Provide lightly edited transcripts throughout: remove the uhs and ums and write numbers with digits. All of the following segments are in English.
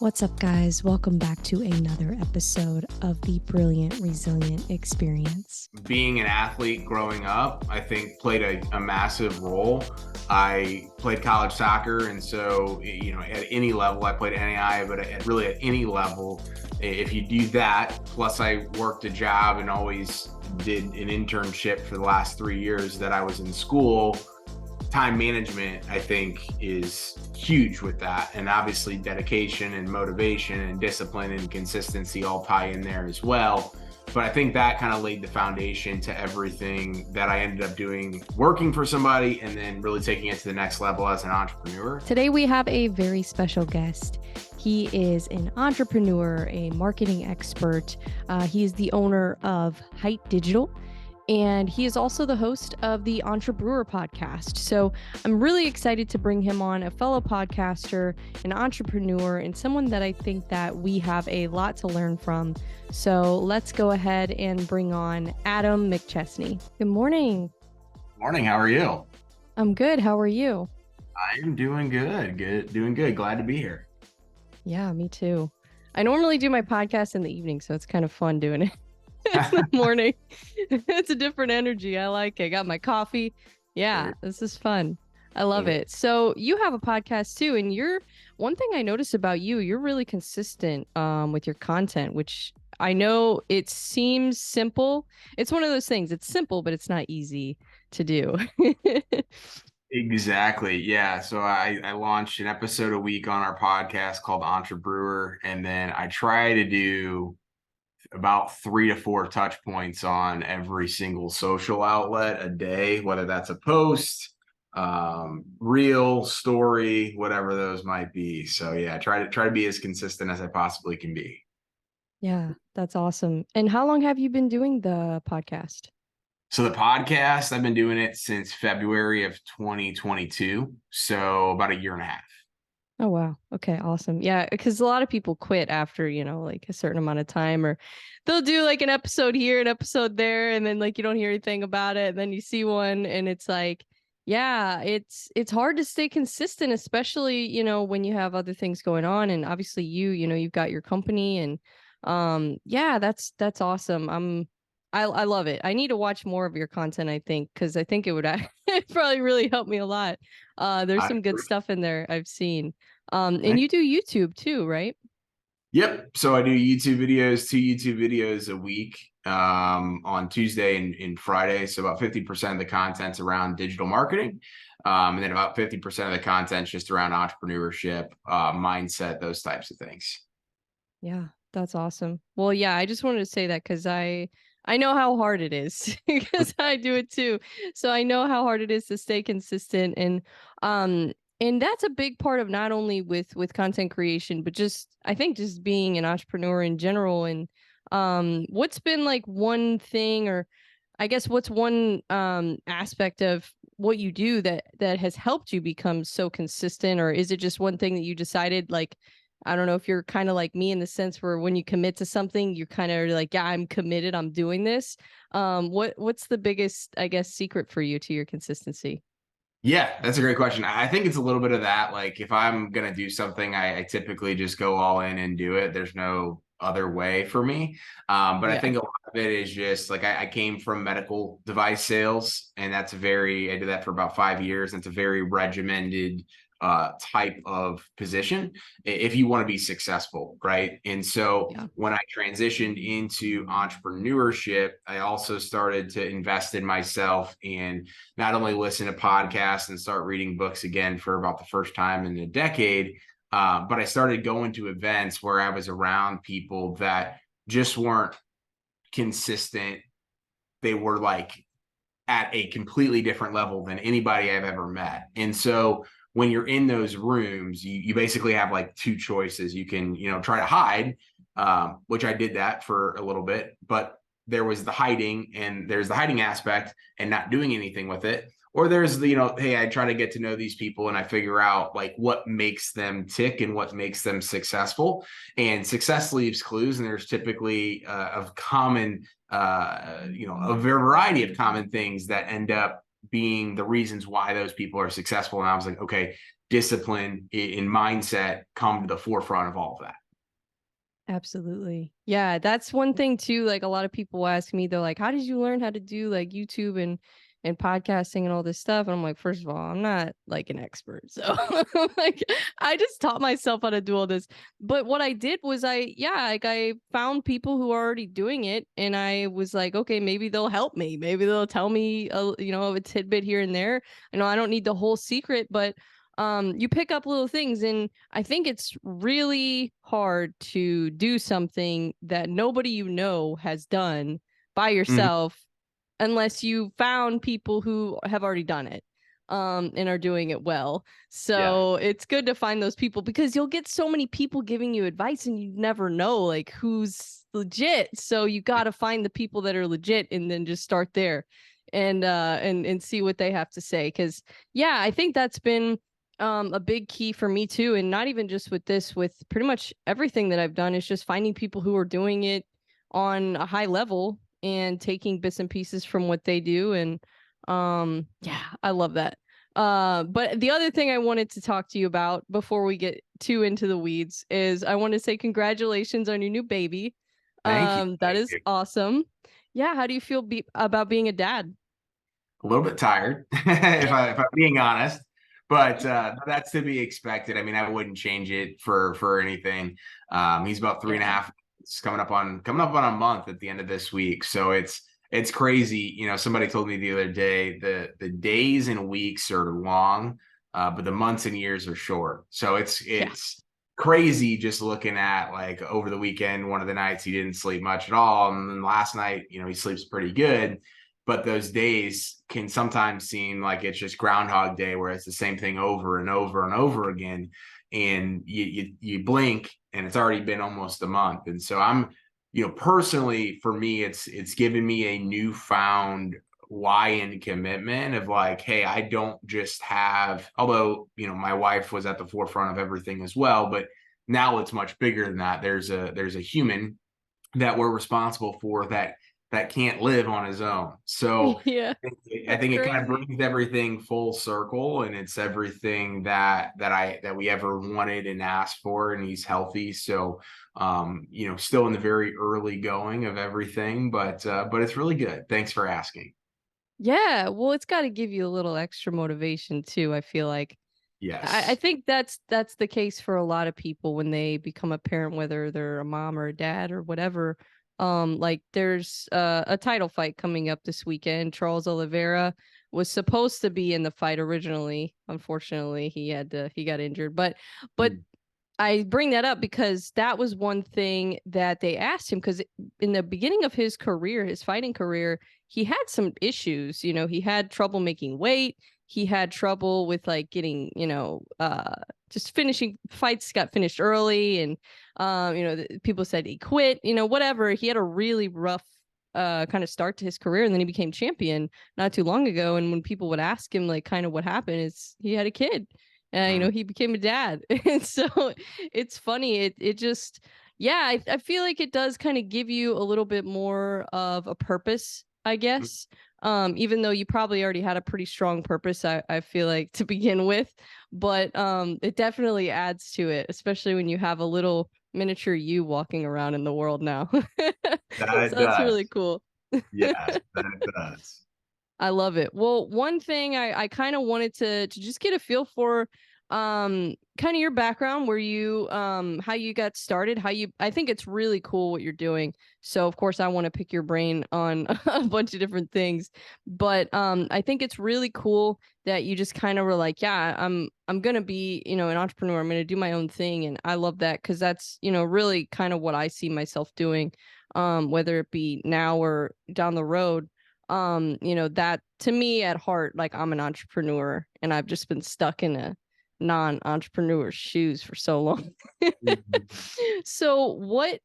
What's up, guys? Welcome back to another episode of the Brilliant Resilient Experience. Being an athlete growing up, I think played a massive role. I played college soccer, and so, at any level, I played NAI, but really at any level, if you do that, plus I worked a job and always did an internship for the last 3 years that I was in school, time management, I think, is huge with that. And obviously dedication and motivation and discipline and consistency all tie in there as well. But I think that kind of laid the foundation to everything that I ended up doing, working for somebody and then really taking it to the next level as an entrepreneur. Today we have a very special guest. He is an entrepreneur, a marketing expert. He is the owner of Hite Digital. And he is also the host of the EntreBrewer podcast. So I'm really excited to bring him on, a fellow podcaster, an entrepreneur, and someone that I think that we have a lot to learn from. So let's go ahead and bring on Adam McChesney. Good morning. Morning. How are you? I'm good. How are you? I am doing good. Doing good. Glad to be here. Yeah, me too. I normally do my podcast in the evening, so it's kind of fun doing it in the morning. It's a different energy. I like it. Got my coffee. Yeah, this is fun. I love it. So you have a podcast too, and one thing I notice about you're really consistent with your content, which I know it seems simple. It's one of those things. It's simple, but it's not easy to do. Exactly. Yeah. So I launched an episode a week on our podcast called EntreBrewer, and then I try to do about 3 to 4 touch points on every single social outlet a day, whether that's a post, reel, story, whatever those might be. So yeah, try to be as consistent as I possibly can be. Yeah, that's awesome. And how long have you been doing the podcast? So the podcast, I've been doing it since February of 2022. So about a year and a half. Oh, wow. Okay, awesome. Yeah, because a lot of people quit after, like a certain amount of time, or they'll do like an episode here, an episode there, and then like you don't hear anything about it. And then you see one and it's like, yeah, it's hard to stay consistent, especially, when you have other things going on. And obviously you've got your company and yeah, that's awesome. I love it. I need to watch more of your content, I think, because I think it would probably really help me a lot. There's some good stuff in there I've seen. And you do YouTube too, right? Yep. So I do two YouTube videos a week, on Tuesday and Friday. So about 50% of the content's around digital marketing. And then about 50% of the content's just around entrepreneurship, mindset, those types of things. Yeah, that's awesome. Well, yeah, I just wanted to say that because I know how hard it is because I do it too. So I know how hard it is to stay consistent, and that's a big part of not only with content creation, but I think just being an entrepreneur in general. And what's been like one thing, or I guess what's one aspect of what you do that has helped you become so consistent? Or is it just one thing that you decided, like, I don't know if you're kind of like me in the sense where when you commit to something, you're kind of like, yeah, I'm committed, I'm doing this. What's the biggest, I guess, secret for you to your consistency? Yeah, that's a great question. I think it's a little bit of that. Like if I'm going to do something, I typically just go all in and do it. There's no other way for me. But I think a lot of it is just like I came from medical device sales, and I did that for about 5 years. It's a very regimented type of position if you want to be successful, right? And so when I transitioned into entrepreneurship, I also started to invest in myself and not only listen to podcasts and start reading books again for about the first time in a decade, but I started going to events where I was around people that just weren't consistent. They were like at a completely different level than anybody I've ever met. And so when you're in those rooms, you basically have like 2 choices. You can, try to hide, which I did that for a little bit, but there was the hiding, and there's the hiding aspect and not doing anything with it. Or there's the, hey, I try to get to know these people and I figure out like what makes them tick and what makes them successful. And success leaves clues, and there's typically a variety of common things that end up being the reasons why those people are successful. And I was like, okay, discipline and mindset come to the forefront of all of that. Absolutely. Yeah, that's one thing too. Like a lot of people ask me, they're like, "How did you learn how to do like YouTube and podcasting and all this stuff?" And I'm like, first of all, I'm not like an expert. So like I just taught myself how to do all this. But what I did was I found people who are already doing it and I was like, okay, maybe they'll help me. Maybe they'll tell me a tidbit here and there. I don't need the whole secret, but you pick up little things. And I think it's really hard to do something that nobody has done by Mhm. yourself unless you found people who have already done it and are doing it well. Yeah. So it's good to find those people because you'll get so many people giving you advice and you never know like who's legit. So you got to find the people that are legit and then just start there and see what they have to say. Cause yeah, I think that's been a big key for me too. And not even just with this, with pretty much everything that I've done is just finding people who are doing it on a high level and taking bits and pieces from what they do. And yeah, I love that. But the other thing I wanted to talk to you about before we get too into the weeds is I want to say congratulations on your new baby. Thank you. That Thank is you. awesome. Yeah, how do you feel about being a dad? A little bit tired, if I'm being honest, but that's to be expected. I mean, I wouldn't change it for anything. He's about three and a Yeah. half. It's coming up on a month at the end of this week, so it's crazy. Somebody told me the other day the days and weeks are long, but the months and years are short. So it's Yeah. it's crazy just looking at like over the weekend. One of the nights he didn't sleep much at all, and then last night, he sleeps pretty good, but those days can sometimes seem like it's just Groundhog Day, where it's the same thing over and over and over again. And you blink, and it's already been almost a month. And so personally, for me, it's given me a newfound why and commitment of like, hey, I don't just have. Although my wife was at the forefront of everything as well, but now it's much bigger than that. There's a human that we're responsible for that can't live on his own. So Yeah. I That's think it kind of crazy. brings everything full circle, and it's everything that we ever wanted and asked for, and he's healthy. So still in the very early going of everything, but it's really good. Thanks for asking. Yeah, well, it's got to give you a little extra motivation too. I feel like I Yes. think that's the case for a lot of people when they become a parent, whether they're a mom or a dad or whatever. Like there's a title fight coming up this weekend. Charles Oliveira was supposed to be in the fight originally. Unfortunately, he got injured. But Mm. I bring that up because that was one thing that they asked him because in the beginning of his career, his fighting career, he had some issues. He had trouble making weight. He had trouble with like getting, just finishing fights got finished early. And, people said he quit, whatever. He had a really rough kind of start to his career. And then he became champion not too long ago. And when people would ask him like kind of what happened, is he had a kid. Mm. He became a dad. And so it's funny. It just, yeah, I feel like it does kind of give you a little bit more of a purpose, I guess. Even though you probably already had a pretty strong purpose, I feel like to begin with, but it definitely adds to it, especially when you have a little miniature you walking around in the world now. That So it that's really does. cool. Yes, that it does. I love it. Well, one thing I kind of wanted to just get a feel for kind of your background, where you how you got started, I think it's really cool what you're doing. So of course I want to pick your brain on a bunch of different things. But I think it's really cool that you just kind of were like, yeah, I'm going to be, an entrepreneur. I'm going to do my own thing, and I love that cuz that's, really kind of what I see myself doing, whether it be now or down the road. That to me at heart, like I'm an entrepreneur and I've just been stuck in a non-entrepreneur shoes for so long. Mhm. So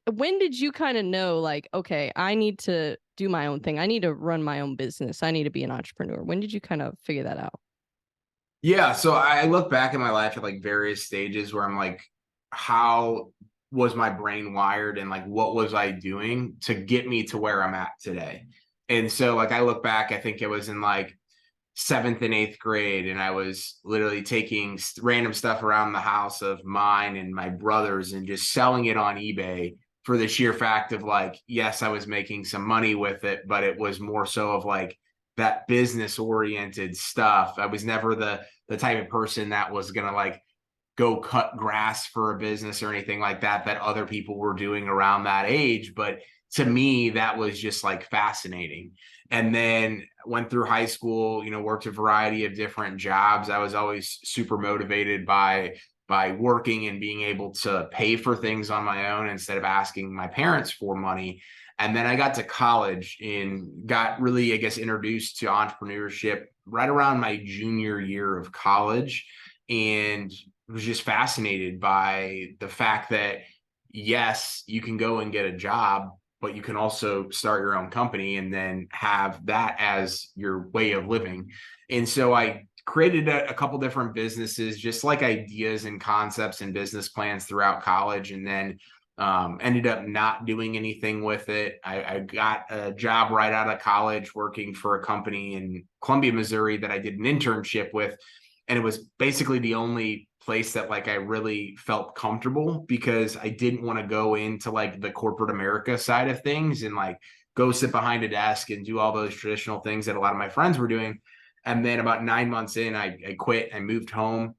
when did you kind of know like, okay, I need to do my own thing. I need to run my own business. I need to be an entrepreneur. When did you kind of figure that out? Yeah, so I look back in my life at like various stages where I'm like, how was my brain wired, and like what was I doing to get me to where I'm at today? And so like I look back, I think it was in like seventh and eighth grade, and I was literally taking random stuff around the house of mine and my brothers and just selling it on eBay for the sheer fact of like, yes, I was making some money with it, but it was more so of like that business oriented stuff. I was never the type of person that was gonna like go cut grass for a business or anything like that other people were doing around that age. But to me, that was just like fascinating. And then went through high school, worked a variety of different jobs. I was always super motivated by working and being able to pay for things on my own instead of asking my parents for money. And then I got to college and got really, I guess, introduced to entrepreneurship right around my junior year of college, and was just fascinated by the fact that, yes, you can go and get a job, but you can also start your own company and then have that as your way of living. And so I created a couple different businesses, just like ideas and concepts and business plans throughout college, and then ended up not doing anything with it. I got a job right out of college working for a company in Columbia, Missouri that I did an internship with. And it was basically the only place that like I really felt comfortable, because I didn't want to go into like the corporate America side of things and like go sit behind a desk and do all those traditional things that a lot of my friends were doing. And then about 9 months in, I quit. I moved home,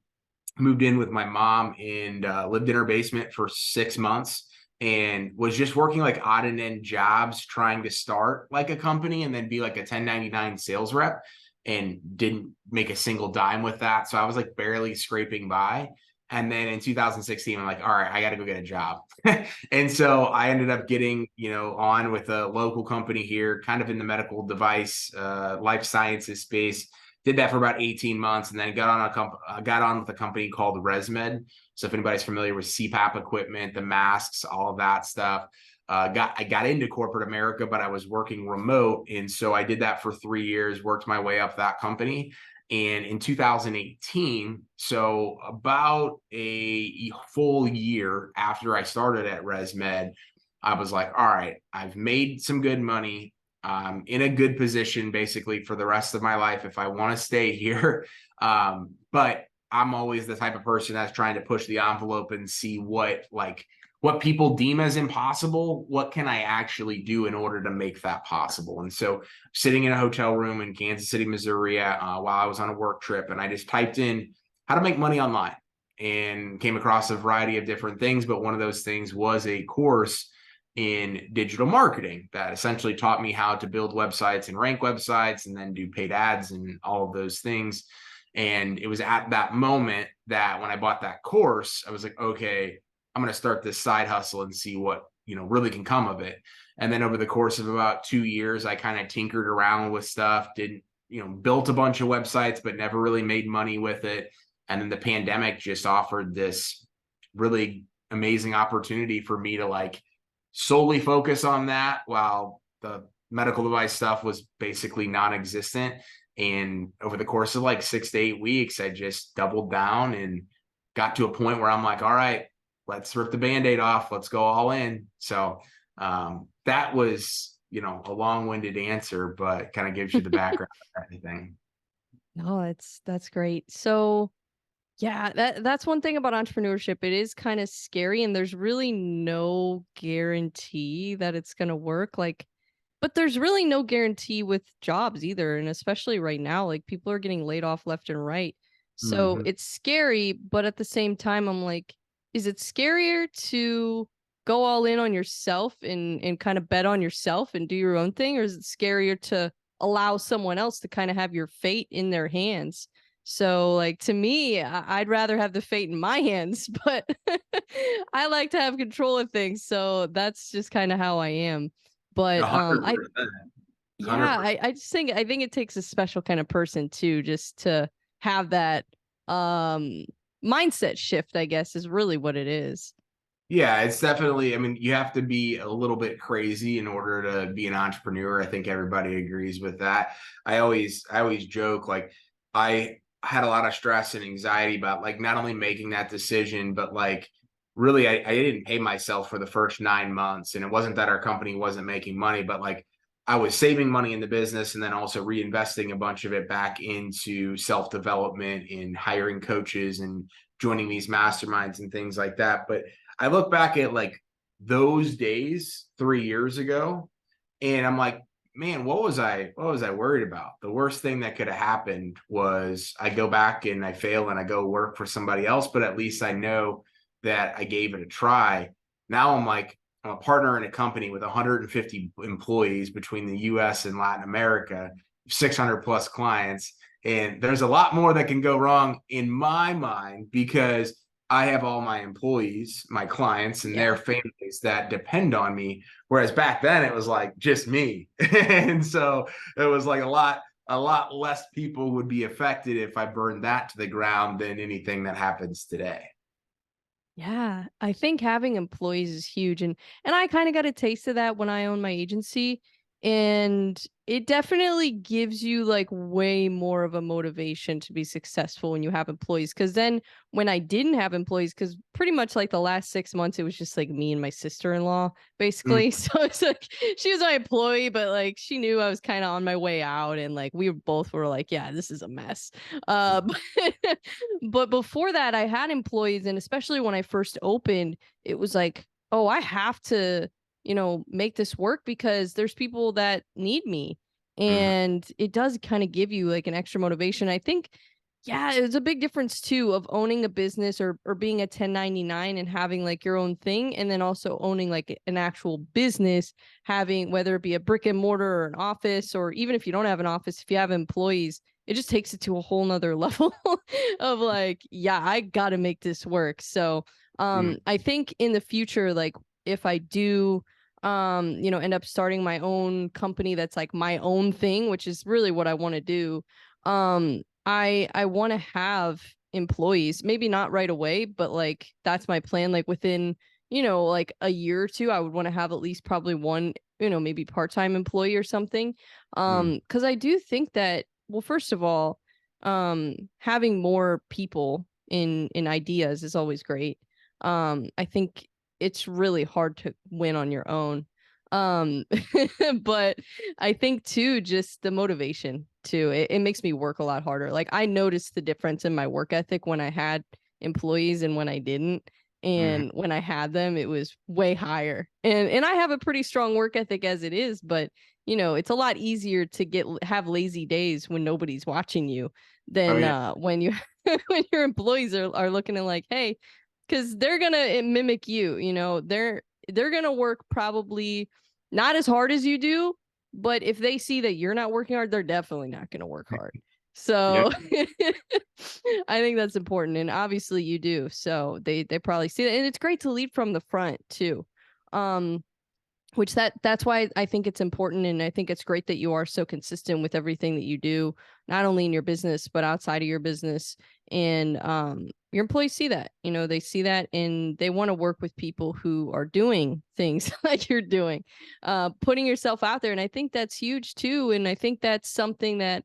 moved in with my mom, and lived in her basement for 6 months, and was just working like odd and end jobs, trying to start like a company and then be like a 1099 sales rep, and didn't make a single dime with that. So I was like barely scraping by. And then in 2016, I'm like, all right, I got to go get a job. And so I ended up getting, on with a local company here, kind of in the medical device, life sciences space. Did that for about 18 months, and then got on with a company called ResMed. So if anybody's familiar with CPAP equipment, the masks, all of that stuff, I got into corporate America, but I was working remote. And so I did that for 3 years, worked my way up that company. And in 2018, so about a full year after I started at ResMed, I was like, all right, I've made some good money. In a good position basically for the rest of my life if I want to stay here. But I'm always the type of person that's trying to push the envelope and see what people deem as impossible, what can I actually do in order to make that possible? And so sitting in a hotel room in Kansas City, Missouri, while I was on a work trip, and I just typed in how to make money online and came across a variety of different things. But one of those things was a course in digital marketing that essentially taught me how to build websites and rank websites and then do paid ads and all of those things. And it was at that moment that when I bought that course, I was like, okay, I'm going to start this side hustle and see what, really can come of it. And then over the course of about 2 years, I kind of tinkered around with stuff, built a bunch of websites, but never really made money with it. And then the pandemic just offered this really amazing opportunity for me to like solely focus on that while the medical device stuff was basically non-existent. And over the course of like 6 to 8 weeks, I just doubled down and got to a point where I'm like, all right, let's rip the Band-Aid off. Let's go all in. So that was, a long-winded answer, but kind of gives you the background of everything. No, that's great. So yeah, that's one thing about entrepreneurship. It is kind of scary, and there's really no guarantee that it's going to work. Like, but there's really no guarantee with jobs either, and especially right now, like people are getting laid off left and right. So Mm-hmm. it's scary, but at the same time, I'm like, is it scarier to go all in on yourself and kind of bet on yourself and do your own thing, or is it scarier to allow someone else to kind of have your fate in their hands? So, like, to me, I'd rather have the fate in my hands, but I like to have control of things. So that's just kind of how I am. But 100%. yeah, 100%. I just think I think it takes a special kind of person too, just to have that um mindset shift, I guess, is really what it is. Yeah, it's definitely, I mean, you have to be a little bit crazy in order to be an entrepreneur. I think everybody agrees with that. I always joke like I had a lot of stress and anxiety about like not only making that decision, but like really I didn't pay myself for the first 9 months. And it wasn't that our company wasn't making money, but like I was saving money in the business and then also reinvesting a bunch of it back into self-development, in hiring coaches and joining these masterminds and things like that. But I look back at like those days 3 years ago, and I'm like, man, what was I worried about? The worst thing that could have happened was I go back and I fail and I go work for somebody else, but at least I know that I gave it a try. Now I'm like, I'm a partner in a company with 150 employees between the US and Latin America, 600 plus clients. And there's a lot more that can go wrong in my mind because I have all my employees, my clients, and their Yeah. families that depend on me. Whereas back then it was like just me. And so it was like a lot less people would be affected if I burned that to the ground than anything that happens today. Yeah, I think having employees is huge, and I kind of got a taste of that when I owned my agency, and it definitely gives you like way more of a motivation to be successful when you have employees. Because then when I didn't have employees, because pretty much like the last 6 months it was just like me and my sister-in-law basically. Mm, So it's like she was my employee, but like she knew I was kind of on my way out, and like we both were like, yeah, this is a mess. But but before that, I had employees, and especially when I first opened, it was like, oh, I have to, make this work because there's people that need me. mhm, And it does kind of give you like an extra motivation. I think, yeah, it's a big difference too of owning a business or being a 1099 and having like your own thing, and then also owning like an actual business, having whether it be a brick and mortar or an office, or even if you don't have an office, if you have employees, it just takes it to a whole nother level of like, yeah, I gotta make this work. So mm, I think in the future, like if I do end up starting my own company that's like my own thing, which is really what I want to do. I want to have employees, maybe not right away, but like that's my plan. Like within, like a year or two, I would want to have at least probably one, maybe part-time employee or something. mm. Because I do think that, well, first of all, having more people in ideas is always great. I think it's really hard to win on your own. Um, but I think too, just the motivation too, it makes me work a lot harder. Like I noticed the difference in my work ethic when I had employees and when I didn't. Mhm. And when I had them, it was way higher. And I have a pretty strong work ethic as it is, but it's a lot easier to have lazy days when nobody's watching you Oh than yeah. when you when your employees are looking at like, hey, because they're gonna mimic you. They're gonna work probably not as hard as you do, but if they see that you're not working hard, they're definitely not gonna work hard. Yeah. So I think that's important, and obviously you do. So they probably see that, and it's great to lead from the front too. Um, which that's why I think it's important, and I think it's great that you are so consistent with everything that you do, not only in your business but outside of your business. And your employees see that, they see that, and they want to work with people who are doing things like you're doing, putting yourself out there. And I think that's huge too, and I think that's something that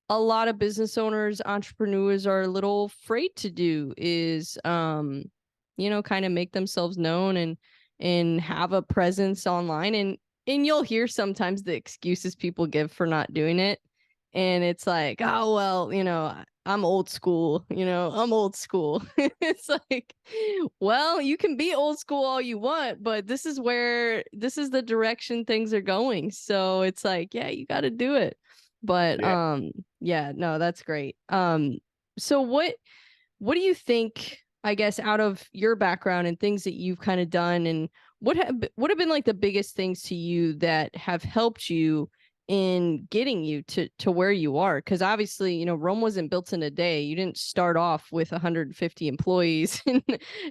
a lot of business owners, entrepreneurs are a little afraid to do, is kind of make themselves known and have a presence online. And you'll hear sometimes the excuses people give for not doing it. And it's like, oh well, I'm old school, I'm old school. It's like, well, you can be old school all you want, but this is the direction things are going. So it's like, yeah, you got to do it. But Yeah. yeah, no, that's great. So what do you think, I guess, out of your background and things that you've kind of done, and what have been like the biggest things to you that have helped you in getting you to where you are? Because obviously, Rome wasn't built in a day. You didn't start off with 150 employees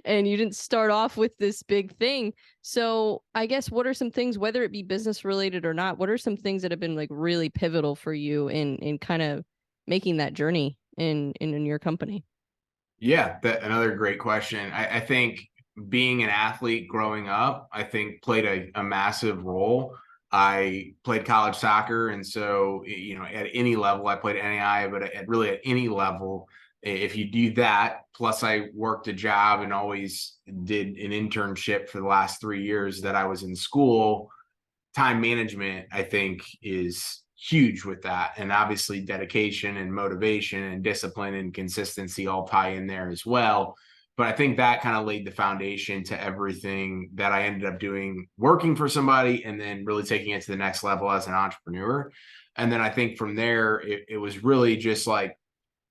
and you didn't start off with this big thing. So I guess what are some things, whether it be business related or not, what are some things that have been like really pivotal for you in kind of making that journey in your company? Yeah, another great question. I think being an athlete growing up, I think played a massive role. I played college soccer, and so at any level, I played NAI, but really at any level, if you do that, plus I worked a job and always did an internship for the last 3 years that I was in school. time management, I think, is huge with that. And obviously dedication and motivation and discipline and consistency all tie in there as well. But I think that kind of laid the foundation to everything that I ended up doing, working for somebody and then really taking it to the next level as an entrepreneur. And then I think from there, it was really just like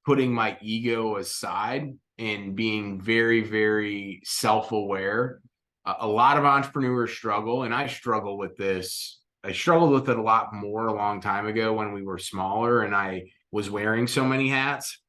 putting my ego aside and being very, very self-aware. A lot of entrepreneurs struggle, and I struggle with this. I struggled with it a lot more a long time ago when we were smaller and I was wearing so many hats.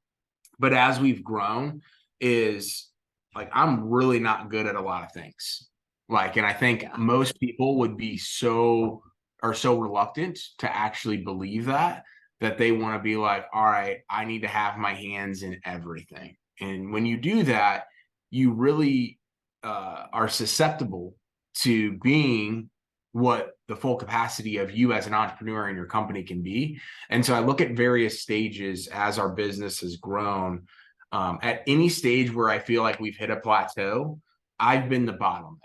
But as we've grown, is like I'm really not good at a lot of things. Like, and I think Yeah. most people would be so are so reluctant to actually believe that they want to be like, all right, I need to have my hands in everything. And when you do that, you really are susceptible to being what the full capacity of you as an entrepreneur and your company can be. And so I look at various stages as our business has grown. At any stage where I feel like we've hit a plateau, I've been the bottleneck.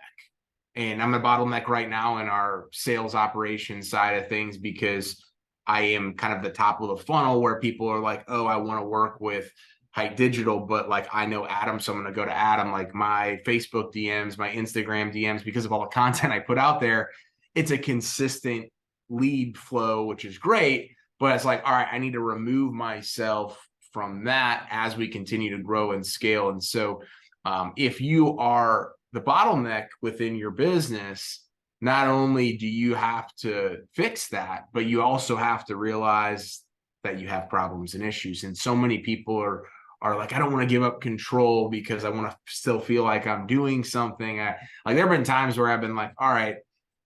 And I'm the bottleneck right now in our sales operations side of things because I am kind of the top of the funnel where people are like, oh, I want to work with Hite Digital, but like I know Adam, so I'm going to go to Adam. Like my Facebook DMs, my Instagram DMs, because of all the content I put out there, it's a consistent lead flow, which is great. But it's like, all right, I need to remove myself from that as we continue to grow and scale. And so if you are the bottleneck within your business, not only do you have to fix that, but you also have to realize that you have problems and issues. And so many people are like, I don't want to give up control because I want to still feel like I'm doing something. Like there have been times where I've been like, all right,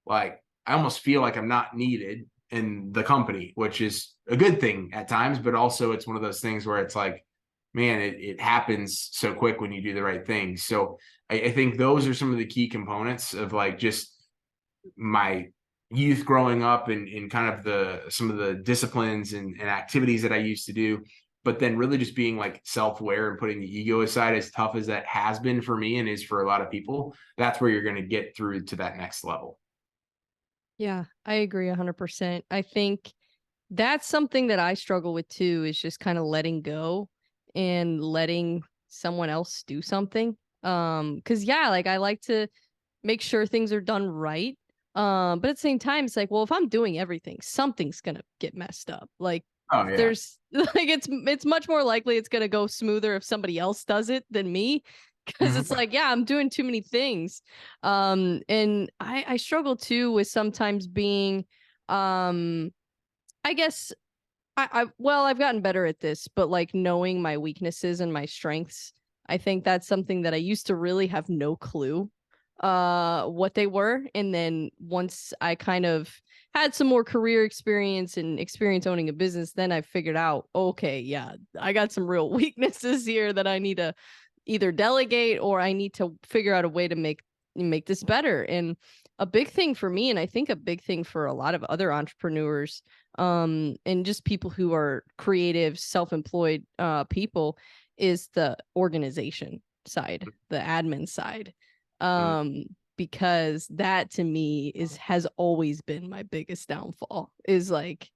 like I almost feel like I'm not needed in the company, which is a good thing at times, but also it's one of those things where it's like, man, it happens so quick when you do the right things. So I think those are some of the key components of like just my youth growing up and kind of some of the disciplines and activities that I used to do, but then really just being like self-aware and putting the ego aside, as tough as that has been for me and is for a lot of people. That's where you're going to get through to that next level. Yeah, I agree 100%. I think that's something that I struggle with too, is just kind of letting go and letting someone else do something. Cause yeah, like I like to make sure things are done right. But at the same time, it's like, well, if I'm doing everything, something's gonna get messed up. Like Oh yeah. there's like it's much more likely it's gonna go smoother if somebody else does it than me. Cause it's Mhm. like, yeah, I'm doing too many things. And I struggle too with sometimes being I guess well, I've gotten better at this, but like knowing my weaknesses and my strengths, I think that's something that I used to really have no clue what they were. And then once I kind of had some more career experience and experience owning a business, then I figured out, okay, yeah, I got some real weaknesses here that I need to either delegate or I need to figure out a way to make this better. And a big thing for me, and I think a big thing for a lot of other entrepreneurs, and just people who are creative, self-employed people, is the organization side, the admin side. Um, because that to me has always been my biggest downfall, is like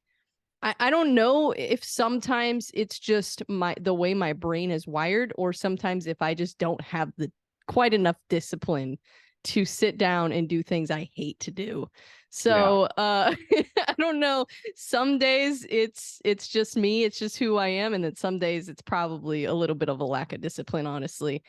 I don't know if sometimes it's just the way my brain is wired, or sometimes if I just don't have the quite enough discipline to sit down and do things I hate to do. Yeah. So I don't know. Some days it's just me, it's just who I am, and then some days it's probably a little bit of a lack of discipline, honestly.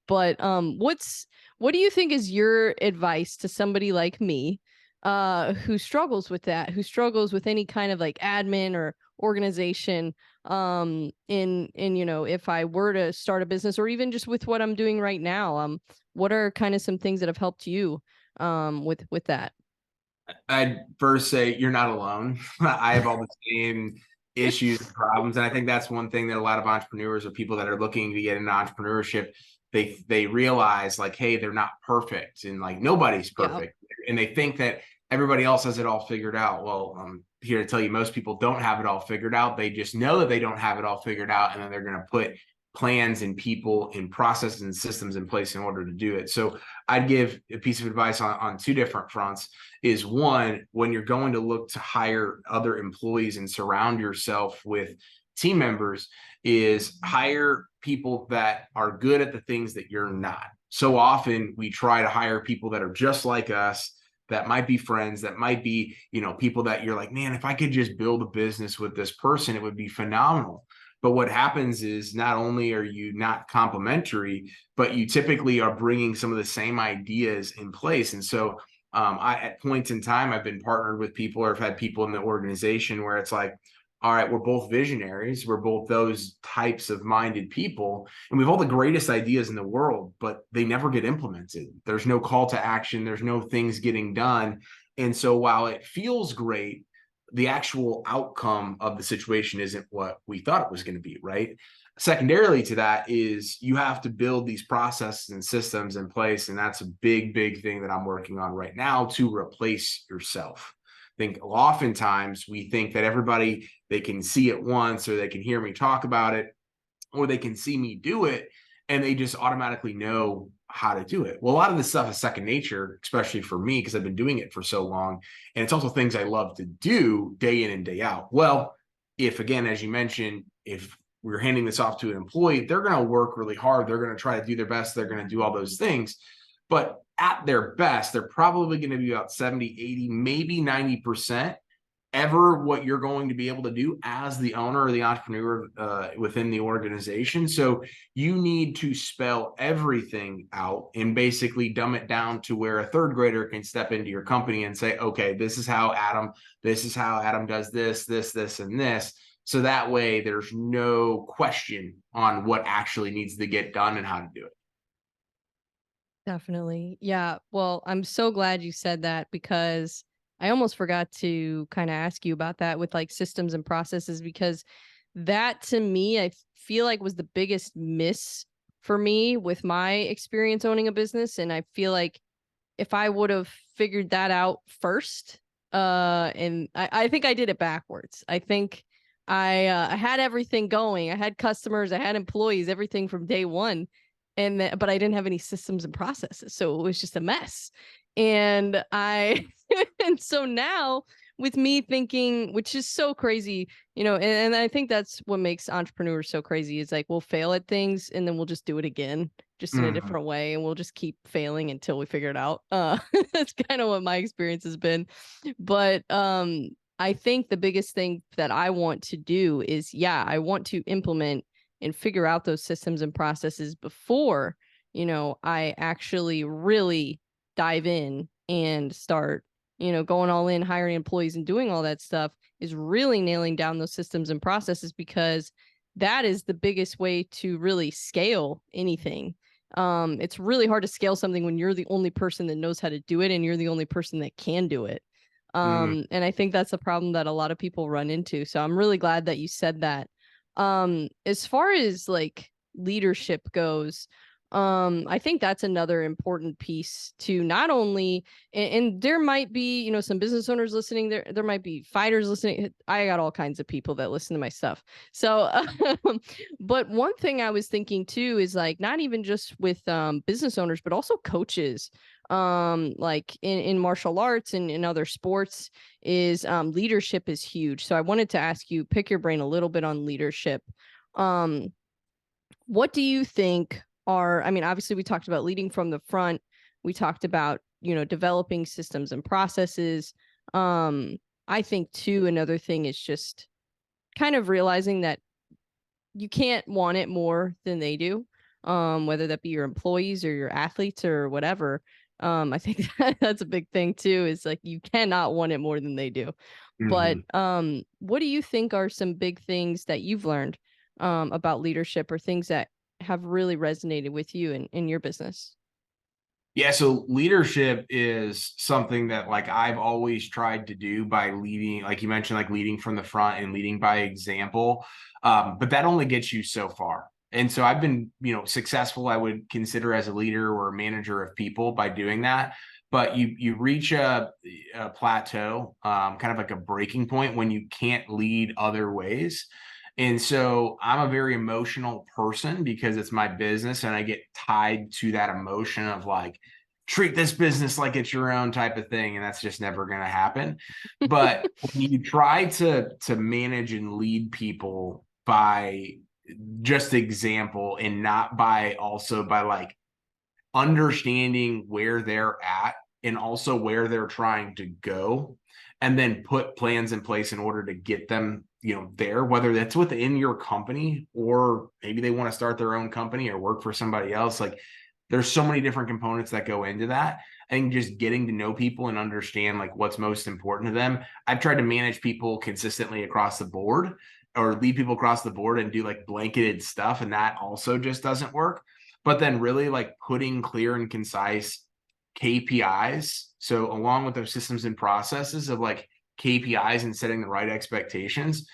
But what do you think is your advice to somebody like me who struggles with that, who struggles with any kind of like admin or organization, in you know, if I were to start a business, or even just with what I'm doing right now, what are kind of some things that have helped you with that? I'd first say you're not alone. I have all the same issues and problems. And I think that's one thing that a lot of entrepreneurs or people that are looking to get into entrepreneurship, they realize like, hey, they're not perfect and like nobody's Yeah. perfect. And they think that everybody else has it all figured out. Well, I'm here to tell you most people don't have it all figured out. They just know that they don't have it all figured out, and then they're going to put plans and people and processes and systems in place in order to do it. So I'd give a piece of advice on two different fronts. Is one, when you're going to look to hire other employees and surround yourself with team members, is hire people that are good at the things that you're not. So often we try to hire people that are just like us, that might be friends, that might be, people that you're like, man, if I could just build a business with this person, it would be phenomenal. But what happens is not only are you not complementary, but you typically are bringing some of the same ideas in place. And so at points in time, I've been partnered with people, or I've had people in the organization where it's like, all right, we're both visionaries. We're both those types of minded people. And we have all the greatest ideas in the world, but they never get implemented. There's no call to action. There's no things getting done. And so while it feels great, the actual outcome of the situation isn't what we thought it was going to be, right? Secondarily to that is you have to build these processes and systems in place. And that's a big, big thing that I'm working on right now, to replace yourself. I think oftentimes we think that everybody, they can see it once, or they can hear me talk about it, or they can see me do it, and they just automatically know how to do it. Well, a lot of this stuff is second nature, especially for me, because I've been doing it for so long. And it's also things I love to do day in and day out. Well, if, again, as you mentioned, if we're handing this off to an employee, they're going to work really hard. They're going to try to do their best. They're going to do all those things. But at their best, they're probably going to be about 70, 80, maybe 90% ever what you're going to be able to do as the owner or the entrepreneur within the organization. So you need to spell everything out and basically dumb it down to where a third grader can step into your company and say, okay, this is how Adam does this, and this. So that way there's no question on what actually needs to get done and how to do it. Definitely. Yeah. Well, I'm so glad you said that, because I almost forgot to kind of ask you about that with like systems and processes, because that to me, I feel like was the biggest miss for me with my experience owning a business. And I feel like if I would have figured that out first, and I think I did it backwards. I think I had everything going. I had customers, I had employees, everything from day one, but I didn't have any systems and processes, so it was just a mess. And and so now with me thinking, which is so crazy, and I think that's what makes entrepreneurs so crazy, is like we'll fail at things and then we'll just do it again, just in a different way, and we'll just keep failing until we figure it out. That's kind of what my experience has been. But I think the biggest thing that I want to do is, I want to implement and figure out those systems and processes before, I actually really dive in and start, going all in, hiring employees and doing all that stuff, is really nailing down those systems and processes, because that is the biggest way to really scale anything. It's really hard to scale something when you're the only person that knows how to do it and you're the only person that can do it. And I think that's a problem that a lot of people run into. So I'm really glad that you said that. As far as like leadership goes, I think that's another important piece to not only, and there might be, some business owners listening, there might be fighters listening. I got all kinds of people that listen to my stuff. So, but one thing I was thinking too is like, not even just with business owners, but also coaches, like in martial arts and in other sports, is leadership is huge. So I wanted to ask you, pick your brain a little bit on leadership. What do you think obviously we talked about leading from the front. We talked about, developing systems and processes. I think too, another thing is just kind of realizing that you can't want it more than they do, whether that be your employees or your athletes or whatever. I think that's a big thing too, is like you cannot want it more than they do. But what do you think are some big things that you've learned about leadership, or things that have really resonated with you in your business? Yeah, so leadership is something that like I've always tried to do by leading, like you mentioned, like leading from the front and leading by example. But that only gets you so far. And so I've been, successful, I would consider, as a leader or a manager of people by doing that. But you reach a plateau, kind of like a breaking point, when you can't lead other ways. And so I'm a very emotional person because it's my business and I get tied to that emotion of like, treat this business like it's your own type of thing. And that's just never going to happen. But when you try to manage and lead people by just example and not by also by like understanding where they're at and also where they're trying to go, and then put plans in place in order to get them, there, whether that's within your company or maybe they want to start their own company or work for somebody else. Like there's so many different components that go into that. I think just getting to know people and understand like what's most important to them. I've tried to manage people consistently across the board or lead people across the board and do like blanketed stuff, and that also just doesn't work. But then really like putting clear and concise KPIs. So along with those systems and processes of like KPIs and setting the right expectations,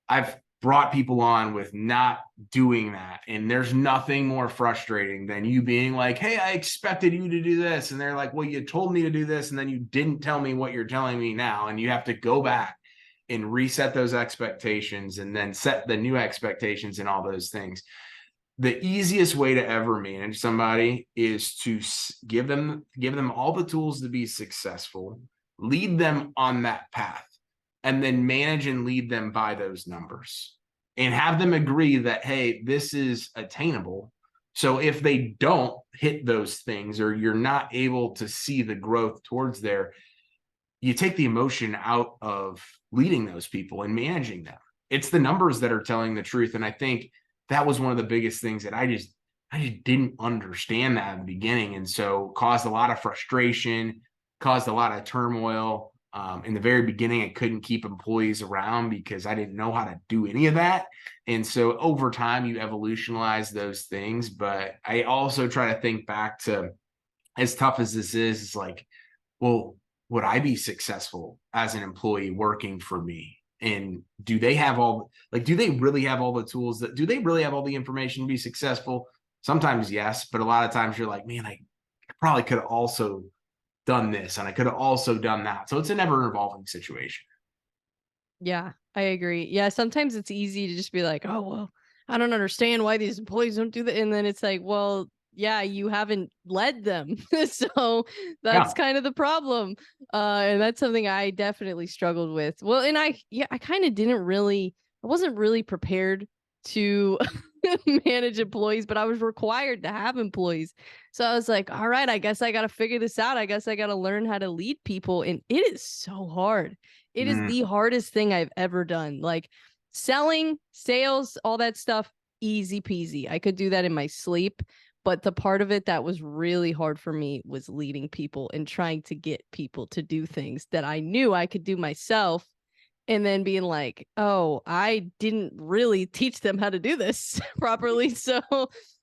I've brought people on with not doing that. And there's nothing more frustrating than you being like, hey, I expected you to do this. And they're like, well, you told me to do this. And then you didn't tell me what you're telling me now. And you have to go back and reset those expectations and then set the new expectations and all those things. The easiest way to ever manage somebody is to give them all the tools to be successful, lead them on that path, and then manage and lead them by those numbers and have them agree that, hey, this is attainable. So if they don't hit those things or you're not able to see the growth towards there, you take the emotion out of leading those people and managing them. It's the numbers that are telling the truth. And I think that was one of the biggest things that I just didn't understand that in the beginning. And so caused a lot of frustration, caused a lot of turmoil. In the very beginning, I couldn't keep employees around because I didn't know how to do any of that. And so over time, you evolutionize those things. But I also try to think back to, as tough as this is, it's like, well, would I be successful as an employee working for me? And do they really have all the tools do they really have all the information to be successful? Sometimes yes, but a lot of times you're like, man, I probably could have also done this and I could have also done that. So it's a never evolving situation. Yeah, I agree. Yeah, sometimes it's easy to just be like, oh, well, I don't understand why these employees don't do that. And then it's like, well, yeah, you haven't led them. So that's Yeah. kind of the problem. And that's something I definitely struggled with. Well, and I kind of I wasn't really prepared to manage employees, but I was required to have employees. So I was like, all right, I guess I got to figure this out. I guess I got to learn how to lead people. And it is so hard. It is Mm, the hardest thing I've ever done. Like selling, sales, all that stuff, easy peasy. I could do that in my sleep. But the part of it that was really hard for me was leading people and trying to get people to do things that I knew I could do myself, and then being like, oh, I didn't really teach them how to do this properly. So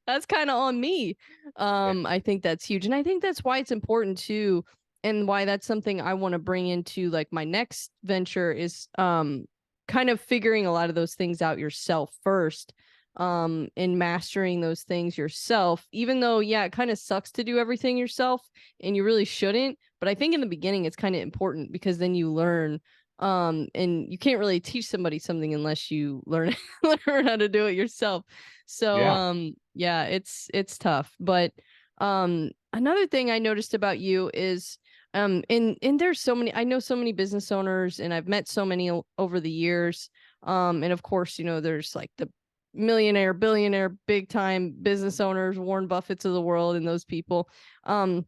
that's kind of on me. yeah. I think that's huge. And I think that's why it's important too. And why that's something I want to bring into like my next venture is kind of figuring a lot of those things out yourself first, and mastering those things yourself, even though, yeah, it kind of sucks to do everything yourself and you really shouldn't. But I think in the beginning, it's kind of important because then you learn, and you can't really teach somebody something unless you learn learn how to do it yourself. So Yeah. yeah, it's tough. But another thing I noticed about you is, and there's so many, I know so many business owners and I've met so many over the years. And of course, there's like the millionaire, billionaire, big time business owners, Warren Buffett's of the world, and those people. Um,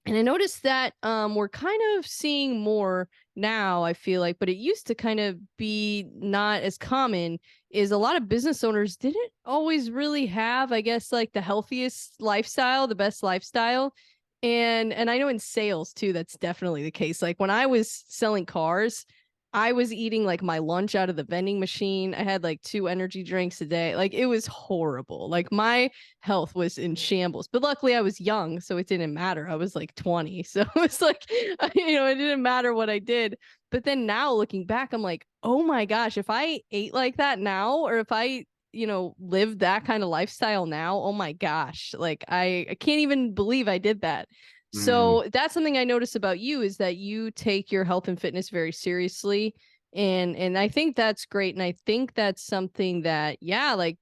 and I noticed that we're kind of seeing more now, I feel like, but it used to kind of be not as common, is a lot of business owners didn't always really have, I guess, like the healthiest lifestyle, the best lifestyle. And I know in sales too, that's definitely the case. Like when I was selling cars, I was eating like my lunch out of the vending machine. I had like 2 energy drinks a day. Like it was horrible. Like my health was in shambles. But luckily I was young, so it didn't matter. I was like 20. So it was like, it didn't matter what I did. But then now looking back, I'm like, oh my gosh, if I ate like that now, or if I, lived that kind of lifestyle now, oh my gosh, like I can't even believe I did that. Mm, So that's something I notice about you, is that you take your health and fitness very seriously. And I think that's great. And I think that's something that, yeah, like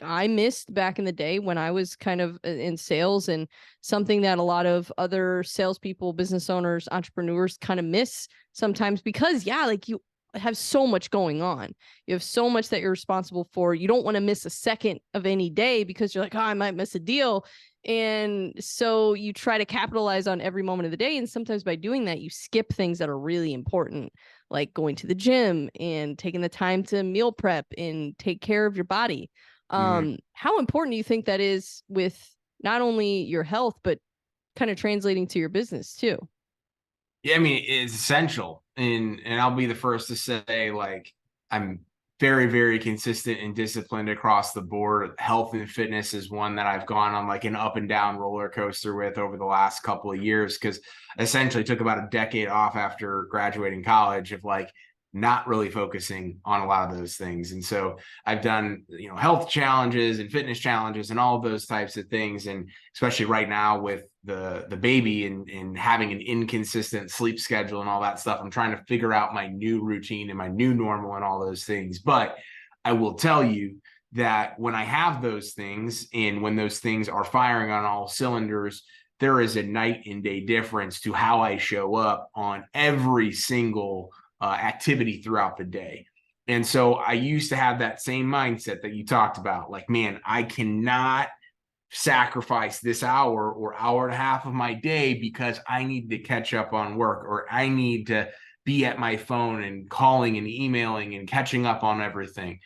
I missed back in the day when I was kind of in sales, and something that a lot of other salespeople, business owners, entrepreneurs kind of miss sometimes, because yeah, like you have so much going on. You have so much that you're responsible for. You don't want to miss a second of any day because you're like, oh, I might miss a deal. And so you try to capitalize on every moment of the day. And sometimes by doing that, you skip things that are really important, like going to the gym and taking the time to meal prep and take care of your body. Mhm. How important do you think that is with not only your health, but kind of translating to your business too? Yeah, I mean, it's essential. And I'll be the first to say, like, I'm very, very consistent and disciplined across the board. Health and fitness is one that I've gone on like an up and down roller coaster with over the last couple of years, because essentially took about a decade off after graduating college of like not really focusing on a lot of those things. And so I've done, health challenges and fitness challenges and all of those types of things. And especially right now with the baby and having an inconsistent sleep schedule and all that stuff, I'm trying to figure out my new routine and my new normal and all those things. But I will tell you that when I have those things and when those things are firing on all cylinders, there is a night and day difference to how I show up on every single activity throughout the day. And so I used to have that same mindset that you talked about. Like, man, I cannot sacrifice this hour or hour and a half of my day because I need to catch up on work, or I need to be at my phone and calling and emailing and catching up on everything.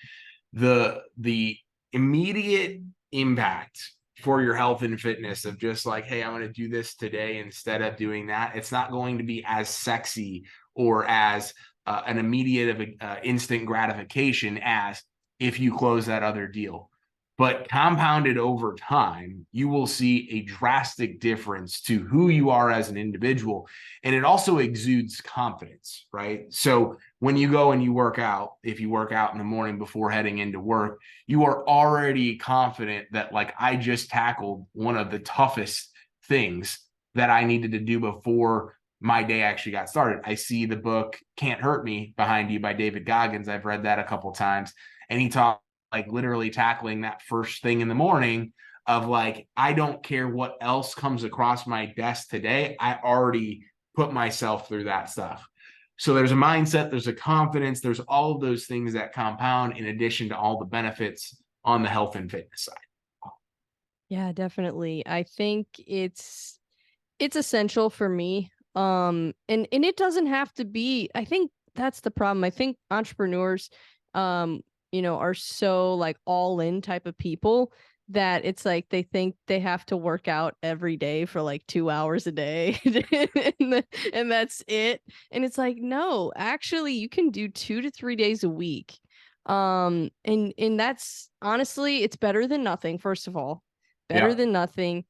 The immediate impact for your health and fitness of just like, hey, I'm going to do this today instead of doing that, it's not going to be as sexy or as an immediate of instant gratification as if you close that other deal. But compounded over time, you will see a drastic difference to who you are as an individual. And it also exudes confidence, right? So when you go and you work out, if you work out in the morning before heading into work, you are already confident that, like, I just tackled one of the toughest things that I needed to do before my day actually got started. I see the book Can't Hurt Me behind you by David Goggins. I've read that a couple times. And he talks like literally tackling that first thing in the morning of like, I don't care what else comes across my desk today. I already put myself through that stuff. So there's a mindset, there's a confidence, there's all of those things that compound in addition to all the benefits on the health and fitness side. Yeah, definitely. I think it's essential for me. And it doesn't have to be, I think that's the problem. I think entrepreneurs are so like all in type of people that it's like they think they have to work out every day for like 2 hours a day and that's it. And it's like, no, actually you can do 2 to 3 days a week. And that's honestly, it's better than nothing, first of all. Better Yeah. than nothing.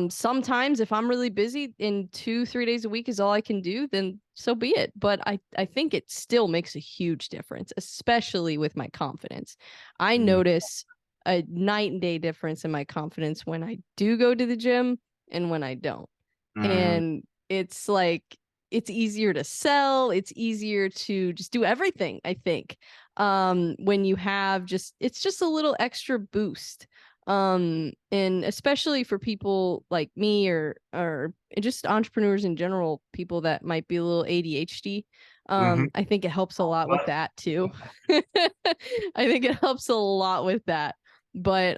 Sometimes if I'm really busy and 2 3 days a week is all I can do, then so be it. But I think it still makes a huge difference, especially with my confidence. I Mm-hmm. notice a night and day difference in my confidence when I do go to the gym and when I don't. Mm-hmm. And it's like it's easier to sell, it's easier to just do everything, I think. When you have just, it's just a little extra boost. And especially for people like me, or just entrepreneurs in general, people that might be a little ADHD, Mm-hmm. I think it helps a lot with that too. I think it helps a lot with that. But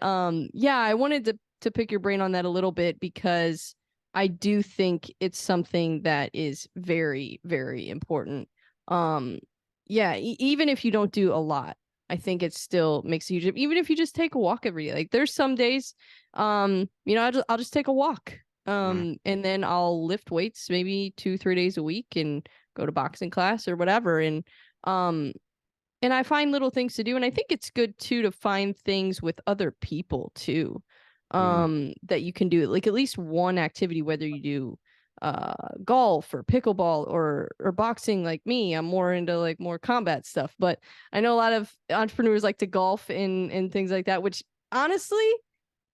yeah, I wanted to pick your brain on that a little bit, because I do think it's something that is very, very important. Um, yeah, even if you don't do a lot, I think it still makes a huge, even if you just take a walk every day. Like there's some days, I'll just take a walk. And then I'll lift weights maybe 2 3 days a week and go to boxing class or whatever. Um, and I find little things to do. And I think it's good too to find things with other people too, Mm-hmm. that you can do, like at least one activity, whether you do golf or pickleball or boxing. Like me, I'm more into like more combat stuff, but I know a lot of entrepreneurs like to golf and things like that, which honestly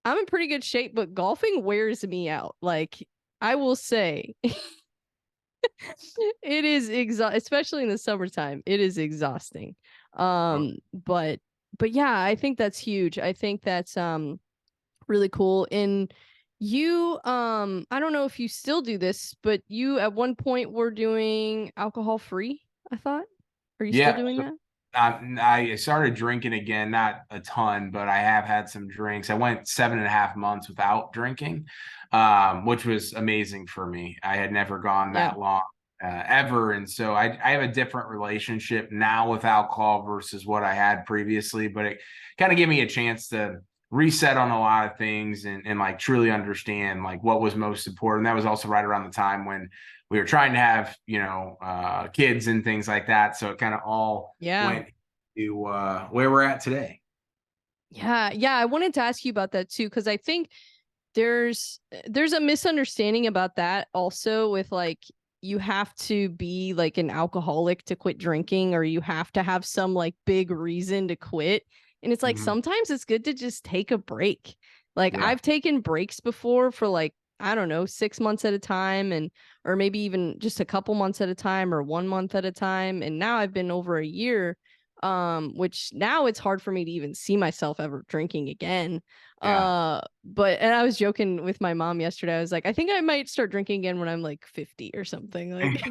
I'm in pretty good shape, but golfing wears me out. Like I will say It is especially in the summertime. It is exhausting. Oh, But yeah, I think that's huge. I think that's really cool. And you I don't know if you still do this, but you at one point were doing alcohol free, I thought. Are you still yeah. doing that? I started drinking again, not a ton, but I have had some drinks. I went 7.5 months without drinking, which was amazing for me. I had never gone Yeah. that long ever. And so I have a different relationship now with alcohol versus what I had previously, but it kind of gave me a chance to reset on a lot of things and like truly understand like what was most important. That was also right around the time when we were trying to have, kids and things like that. So it kind of all Yeah. went to where we're at today. Yeah. Yeah. I wanted to ask you about that too, because I think there's a misunderstanding about that also with like you have to be like an alcoholic to quit drinking, or you have to have some like big reason to quit. And it's like Mhm. sometimes it's good to just take a break. Like Yeah. I've taken breaks before for like, I don't know, 6 months at a time, and or maybe even just a couple months at a time or 1 month at a time. And now I've been over a year, which now it's hard for me to even see myself ever drinking again. Yeah. But and I was joking with my mom yesterday. I was like, I think I might start drinking again when I'm like 50 or something. Like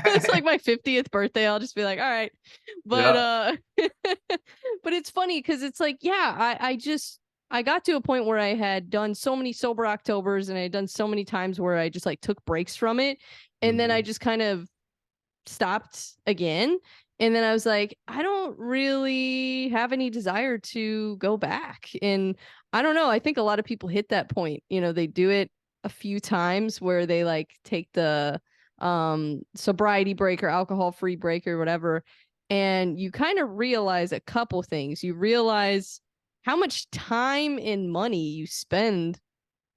it's like my 50th birthday. I'll just be like, all right. But Yeah. but it's funny because it's like, yeah, I got to a point where I had done so many sober Octobers, and I had done so many times where I just like took breaks from it. And then I Mhm. just kind of stopped again. And then I was like, I don't really have any desire to go back. And I don't know. I think a lot of people hit that point. They do it a few times where they like take the sobriety break or alcohol free break or whatever. And you kind of realize a couple things. You realize how much time and money you spend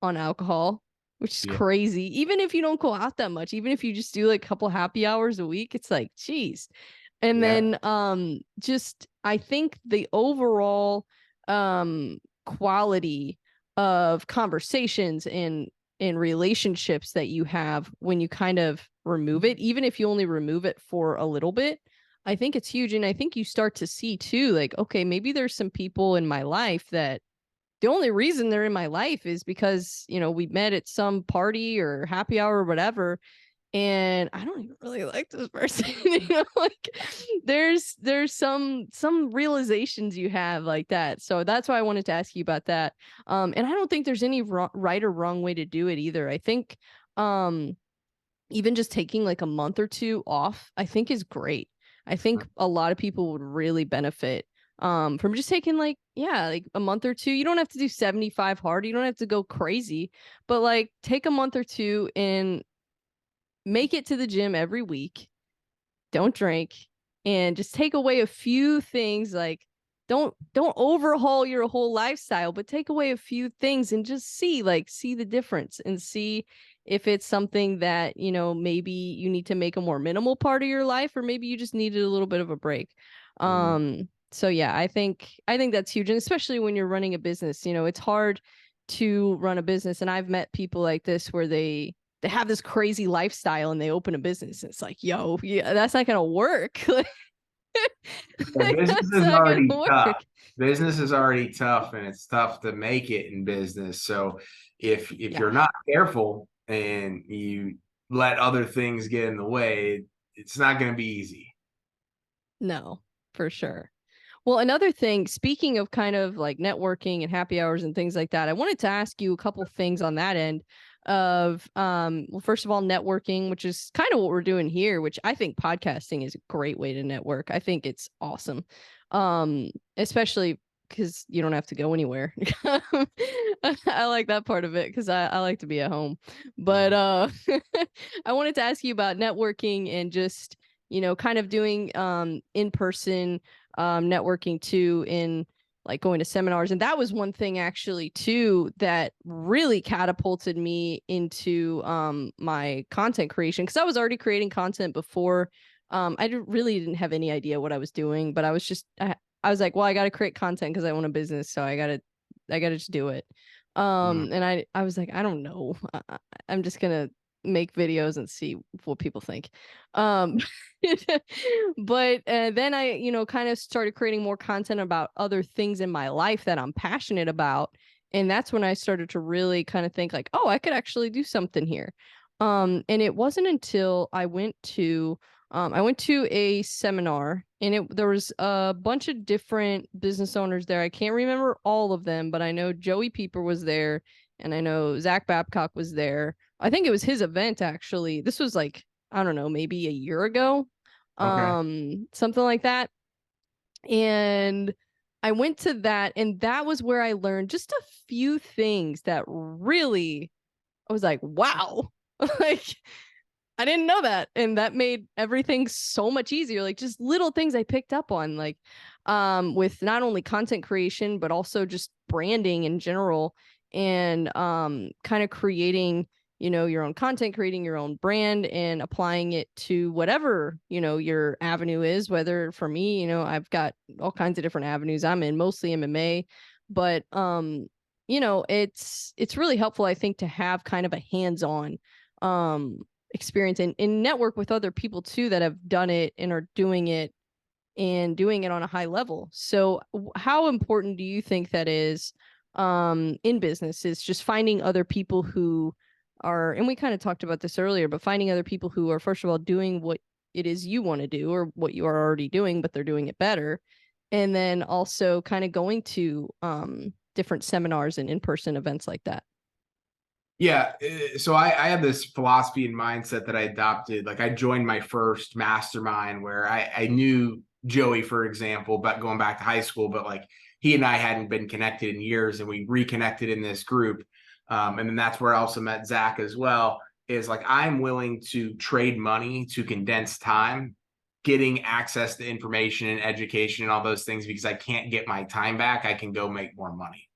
on alcohol, which is Yeah. crazy. Even if you don't go out that much, even if you just do like a couple happy hours a week, it's like, geez. And Yeah. then just I think the overall quality of conversations and in relationships that you have when you kind of remove it, even if you only remove it for a little bit, I think it's huge. And I think you start to see too, like, okay, maybe there's some people in my life that the only reason they're in my life is because, we met at some party or happy hour or whatever. And I don't even really like this person. Like there's some realizations you have like that. So that's why I wanted to ask you about that. And I don't think there's any right or wrong way to do it either. I think um even just taking like a month or two off, I think is great. I think a lot of people would really benefit from just taking like, yeah, like a month or two. You don't have to do 75 hard. You don't have to go crazy, but like take a month or two and make it to the gym every week. Don't drink, and just take away a few things. Like don't overhaul your whole lifestyle, but take away a few things and just see the difference, and see if it's something that, maybe you need to make a more minimal part of your life, or maybe you just needed a little bit of a break. Mhm. So yeah, I think that's huge. And especially when you're running a business, it's hard to run a business. And I've met people like this where they have this crazy lifestyle and they open a business. And it's like, yo, yeah, that's not gonna work. Yeah, Like, business that's is not gonna already tough. work. Business is already tough, and it's tough to make it in business. So if you're Yeah, not careful and you let other things get in the way, it's not going to be easy. no, for sure. Well, another thing, speaking of kind of like networking and happy hours and things like that, I wanted to ask you a couple things on that end of well, first of all, networking, which is kind of what we're doing here, which I think podcasting is a great way to network. I think it's awesome. Especially because you don't have to go anywhere. I like that part of it because I like to be at home. But Mhm. I wanted to ask you about networking and just, kind of doing in person networking too, in like going to seminars. And that was one thing actually too that really catapulted me into my content creation, because I was already creating content before. Really didn't have any idea what I was doing, but I was like, well, I got to create content because I own a business, so I gotta just do it. Mhm. And I was like, I don't know, I'm just gonna make videos and see what people think. Um, but then I, kind of started creating more content about other things in my life that I'm passionate about. And that's when I started to really kind of think like, oh, I could actually do something here. And it wasn't until I went to a seminar, and there was a bunch of different business owners there. I can't remember all of them, but I know Joey Pieper was there, and I know Zach Babcock was there. I think it was his event actually. This was like, I don't know, maybe a year ago. Okay. Something like that. And I went to that, and that was where I learned just a few things that really I was like, wow. Like I didn't know that. And that made everything so much easier. Like just little things I picked up on, like with not only content creation, but also just branding in general, and kind of creating, your own content, creating your own brand and applying it to whatever, your avenue is. Whether for me, I've got all kinds of different avenues I'm in, mostly MMA, but it's really helpful, I think, to have kind of a hands-on experience, and network with other people too that have done it and are doing it, and doing it on a high level. So how important do you think that is in business, is just finding other people who are, and we kind of talked about this earlier, but finding other people who are, first of all, doing what it is you want to do, or what you are already doing, but they're doing it better. And then also kind of going to different seminars and in-person events like that. Yeah, so I had this philosophy and mindset that I adopted. Like I joined my first mastermind where I knew Joey, for example, but going back to high school, but like he and I hadn't been connected in years, and we reconnected in this group. And then that's where I also met Zach as well. Is like I'm willing to trade money to condense time, getting access to information and education and all those things, because I can't get my time back. I can go make more money.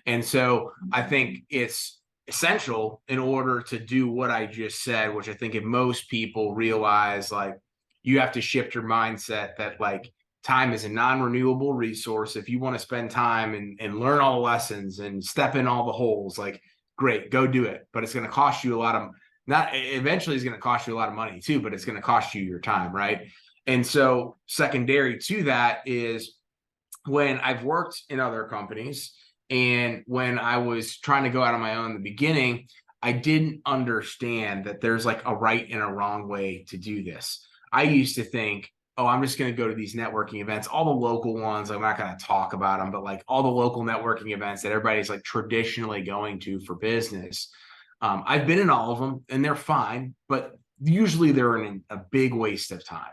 And so I think it's essential in order to do what I just said, which I think if most people realize, like you have to shift your mindset that like time is a non-renewable resource. If you want to spend time and learn all the lessons and step in all the holes, like great, go do it. But it's going to cost you a lot of, not eventually it's going to cost you a lot of money too, but it's going to cost you your time, right? And so secondary to that is when I've worked in other companies, and when I was trying to go out on my own in the beginning, I didn't understand that there's like a right and a wrong way to do this. I used to think, oh, I'm just going to go to these networking events, all the local ones. I'm not going to talk about them, but like all the local networking events that everybody's like traditionally going to for business. I've been in all of them and they're fine, but usually they're a big waste of time,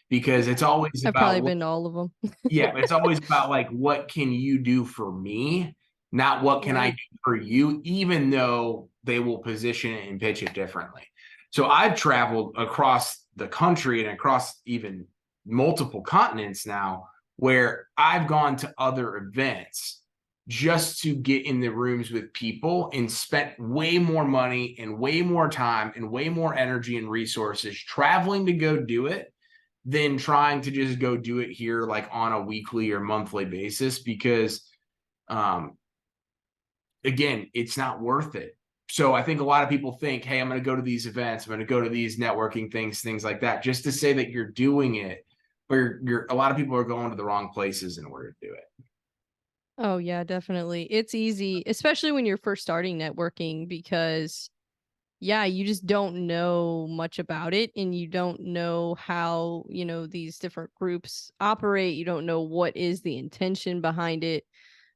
because it's always I've probably about been to all of them. yeah, it's always about like, what can you do for me? Not what can I Right. do for you, even though they will position it and pitch it differently. So I've traveled across the country and across even multiple continents now, where I've gone to other events just to get in the rooms with people and spent way more money and way more time and way more energy and resources traveling to go do it than trying to just go do it here like on a weekly or monthly basis, because um again, it's not worth it. So I think a lot of people think, hey, I'm going to go to these events, I'm going to go to these networking things like that, just to say that you're doing it, but you're a lot of people are going to the wrong places in order to do it. Oh yeah, definitely. It's easy, especially when you're first starting networking, because yeah, you just don't know much about it, and you don't know how, these different groups operate. You don't know what is the intention behind it.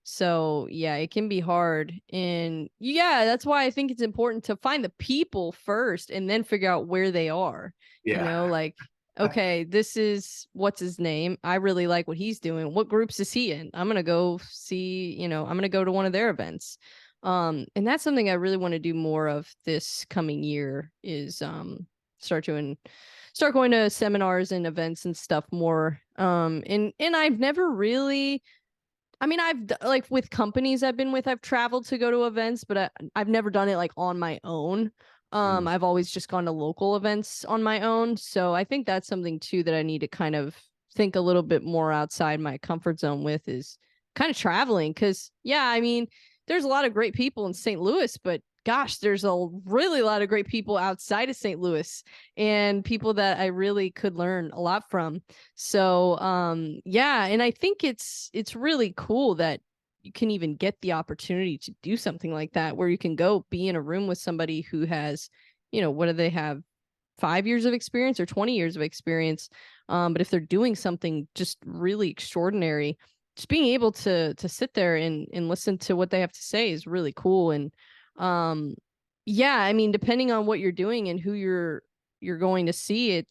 So, yeah, it can be hard. And yeah, that's why I think it's important to find the people first and then figure out where they are. Yeah. Like, okay, this is what's his name. I really like what he's doing. What groups is he in? I'm going to go see, I'm going to go to one of their events. And that's something I really want to do more of this coming year, is start doing start going to seminars and events and stuff more. And I've never really, I mean, like with companies I've been with, I've traveled to go to events, but I've never done it like on my own. Mm. I've always just gone to local events on my own. So I think that's something too that I need to kind of think a little bit more outside my comfort zone with, is kind of traveling. Cause yeah, I mean, there's a lot of great people in St. Louis, but gosh, there's a really lot of great people outside of St. Louis and people that I really could learn a lot from. So, yeah, and I think it's really cool that you can even get the opportunity to do something like that, where you can go be in a room with somebody who has, what do they have? 5 years of experience or 20 years of experience. But if they're doing something just really extraordinary, just being able to sit there and listen to what they have to say is really cool. And um, yeah, I mean, depending on what you're doing and who you're going to see,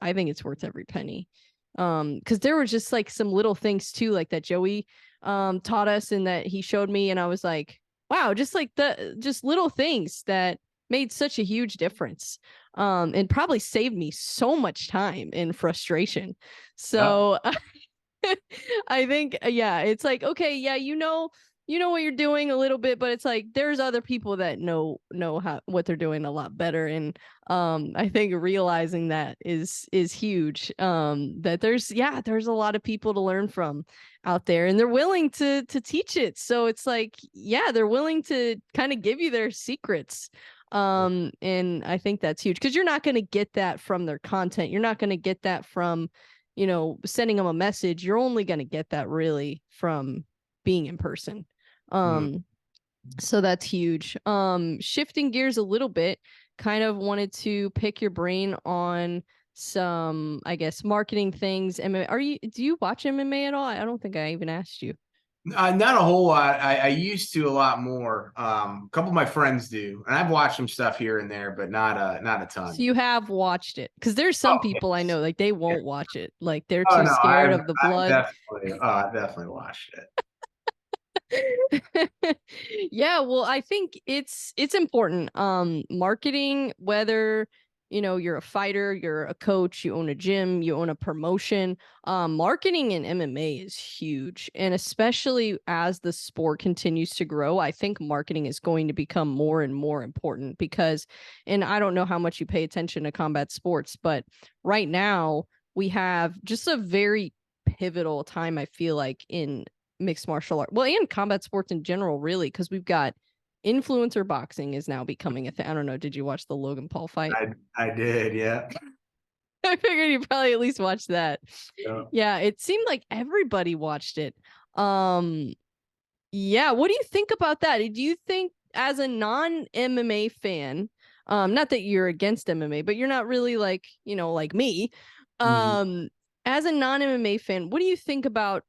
I think it's worth every penny. Because there were just like some little things too, like that Joey taught us and that he showed me, and I was like, wow, just like just little things that made such a huge difference, and probably saved me so much time and frustration. Yeah. So I think, yeah, it's like, okay, yeah, what you're doing a little bit, but it's like there's other people that know how what they're doing a lot better. And I think realizing that is huge. That there's a lot of people to learn from out there, and they're willing to teach it. So it's like, yeah, they're willing to kind of give you their secrets. And I think that's huge, because you're not going to get that from their content. You're not going to get that from sending them a message. You're only going to get that really from being in person. Mm. um so that's huge. Shifting gears a little bit, kind of wanted to pick your brain on some, I guess, marketing things. Do you watch MMA at all? I don't think I even asked you. Not a whole lot. I used to a lot more. A couple of my friends do, and I've watched some stuff here and there, but not a So ton. you have watched it, because there's Oh, some people I yes. know, like they Yeah. won't watch it, like they're Oh too no, scared of the blood. I definitely watched it. Yeah, well, I think it's important. Marketing, whether you're a fighter, you're a coach, you own a gym, you own a promotion, marketing in MMA is huge. And especially as the sport continues to grow, I think marketing is going to become more and more important, because, and I don't know how much you pay attention to combat sports, but right now we have just a very pivotal time, I feel like, in mixed martial art, well, and combat sports in general, really, because we've got influencer boxing is now becoming a thing. I don't know, did you watch the Logan Paul fight? I did, yeah. I figured you probably at least watched that. Yeah. Yeah, it seemed like everybody watched it. um yeah, what do you think about that? Do you think, as a non MMA fan, not that you're against MMA, but you're not really like, like me, Mhm. um as a non MMA fan, what do you think about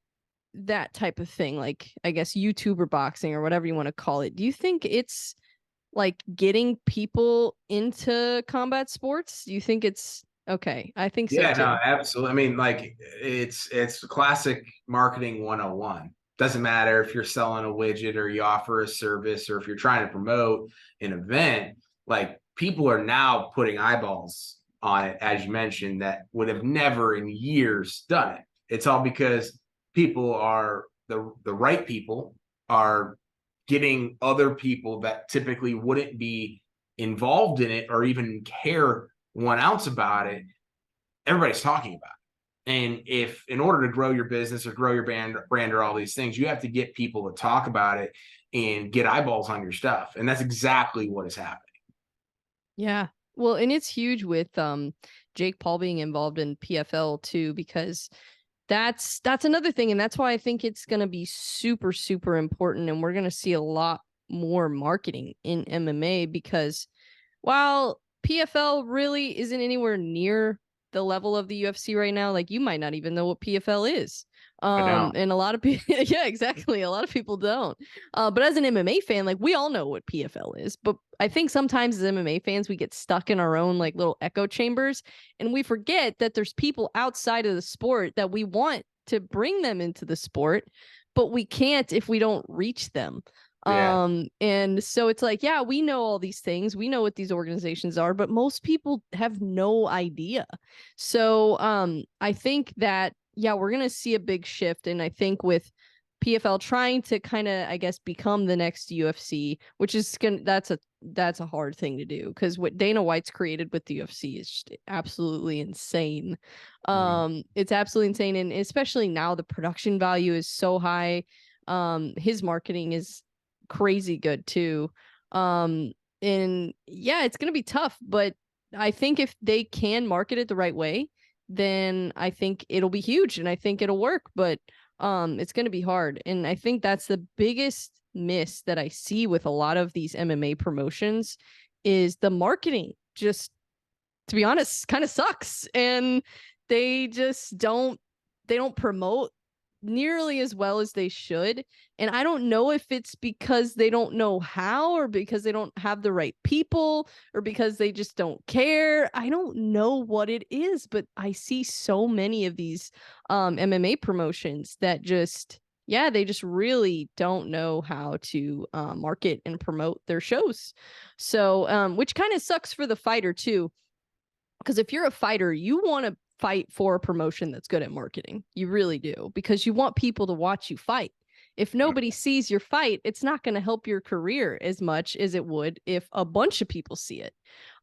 that type of thing, like, I guess, YouTuber boxing or whatever you want to call it? Do you think it's like getting people into combat sports? Do you think it's okay? I think so Yeah, no, too. absolutely. I mean, like it's classic marketing 101. Doesn't matter if you're selling a widget or you offer a service or if you're trying to promote an event, like people are now putting eyeballs on it, as you mentioned, that would have never in years done it. It's all because people are the right people are getting other people that typically wouldn't be involved in it or even care 1 ounce about it. Everybody's talking about it. And if in order to grow your business or grow your brand or all these things, you have to get people to talk about it and get eyeballs on your stuff. And that's exactly what is happening. Yeah. Well, and it's huge with Jake Paul being involved in PFL too, because that's another thing, and that's why I think it's going to be super super important, and we're going to see a lot more marketing in MMA, because while PFL really isn't anywhere near the level of the UFC right now, like, you might not even know what PFL is. I know. And a lot of people, yeah, exactly. A lot of people don't. But as an MMA fan, like, we all know what PFL is. But I think sometimes as MMA fans, we get stuck in our own like little echo chambers, and we forget that there's people outside of the sport that we want to bring them into the sport, but we can't if we don't reach them. Yeah. And so it's like, yeah, we know all these things, we know what these organizations are, but most people have no idea. So I think that, yeah, we're gonna see a big shift. And I think with PFL trying to kind of, I guess, become the next UFC, which is gonna that's a hard thing to do, because what Dana White's created with the UFC is just absolutely insane. Mhm. It's absolutely insane, and especially now the production value is so high. His marketing is crazy good too. And yeah, it's going to be tough, but I think if they can market it the right way, then I think it'll be huge and I think it'll work, but it's going to be hard. And I think that's the biggest miss that I see with a lot of these MMA promotions is the marketing just, to be honest, kind of sucks. And they just don't promote nearly as well as they should. And I don't know if it's because they don't know how, or because they don't have the right people, or because they just don't care. I don't know what it is, but I see so many of these MMA promotions that just, yeah, they just really don't know how to market and promote their shows. So, which kind of sucks for the fighter too, because if you're a fighter, you want to fight for a promotion that's good at marketing. You really do, because you want people to watch you fight. If nobody sees your fight, it's not going to help your career as much as it would if a bunch of people see it.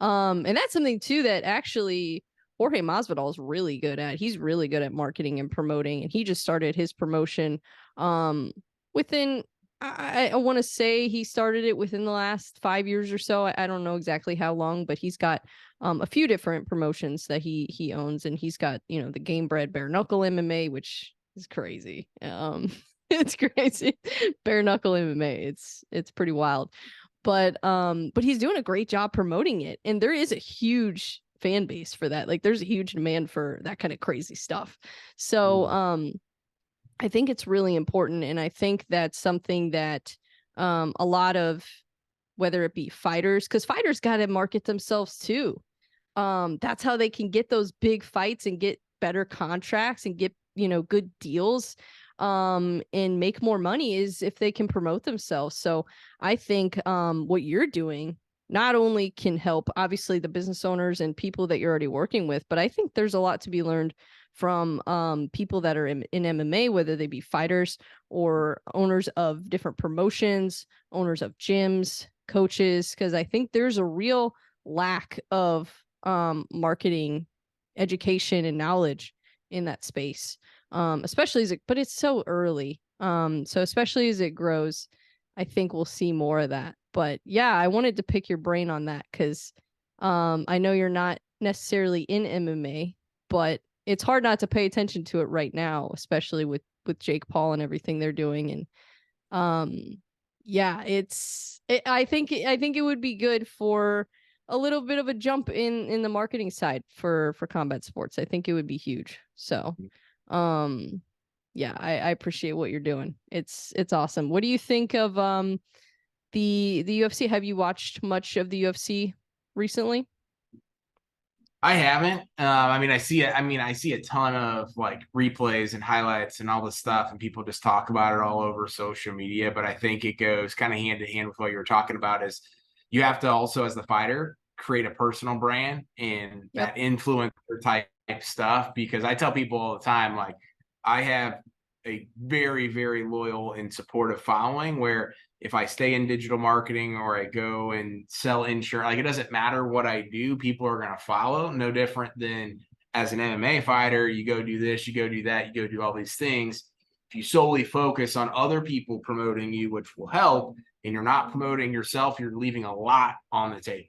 And that's something too that actually Jorge Masvidal is really good at. He's really good at marketing and promoting, and he just started his promotion within, I want to say he started it within the last 5 years or so. I don't know exactly how long, but he's got a few different promotions that he owns, and he's got, you know, the Game Bred Bare Knuckle MMA, which is crazy. It's crazy. Bare Knuckle MMA. It's pretty wild. But he's doing a great job promoting it, and there is a huge fan base for that. Like there's a huge demand for that kind of crazy stuff. So I think it's really important, and I think that's something that a lot of, whether it be fighters, because fighters got to market themselves too. That's how they can get those big fights and get better contracts and get, you know, good deals and make more money, is if they can promote themselves. So I think what you're doing not only can help obviously the business owners and people that you're already working with, but I think there's a lot to be learned from people that are in MMA, whether they be fighters or owners of different promotions, owners of gyms, coaches, because I think there's a real lack of marketing education and knowledge in that space, especially as it, but it's so early. So especially as it grows, I think we'll see more of that. But yeah, I wanted to pick your brain on that because I know you're not necessarily in MMA, but it's hard not to pay attention to it right now, especially with Jake Paul and everything they're doing. And yeah, I think it would be good for a little bit of a jump in the marketing side for combat sports. I think it would be huge. So yeah, I appreciate what you're doing. It's awesome. What do you think of the UFC? Have you watched much of the UFC recently? I haven't. I mean, I see it. I mean, I see a ton of like replays and highlights and all this stuff, and people just talk about it all over social media. But I think it goes kind of hand in hand with what you were talking about. Is you have to also, as the fighter, create a personal brand and Yep. that influencer type stuff. Because I tell people all the time, like I have a very, very loyal and supportive following where if I stay in digital marketing or I go and sell insurance, like it doesn't matter what I do, people are going to follow. No different than as an MMA fighter, you go do this, you go do that, you go do all these things. If you solely focus on other people promoting you, which will help, and you're not promoting yourself, you're leaving a lot on the table.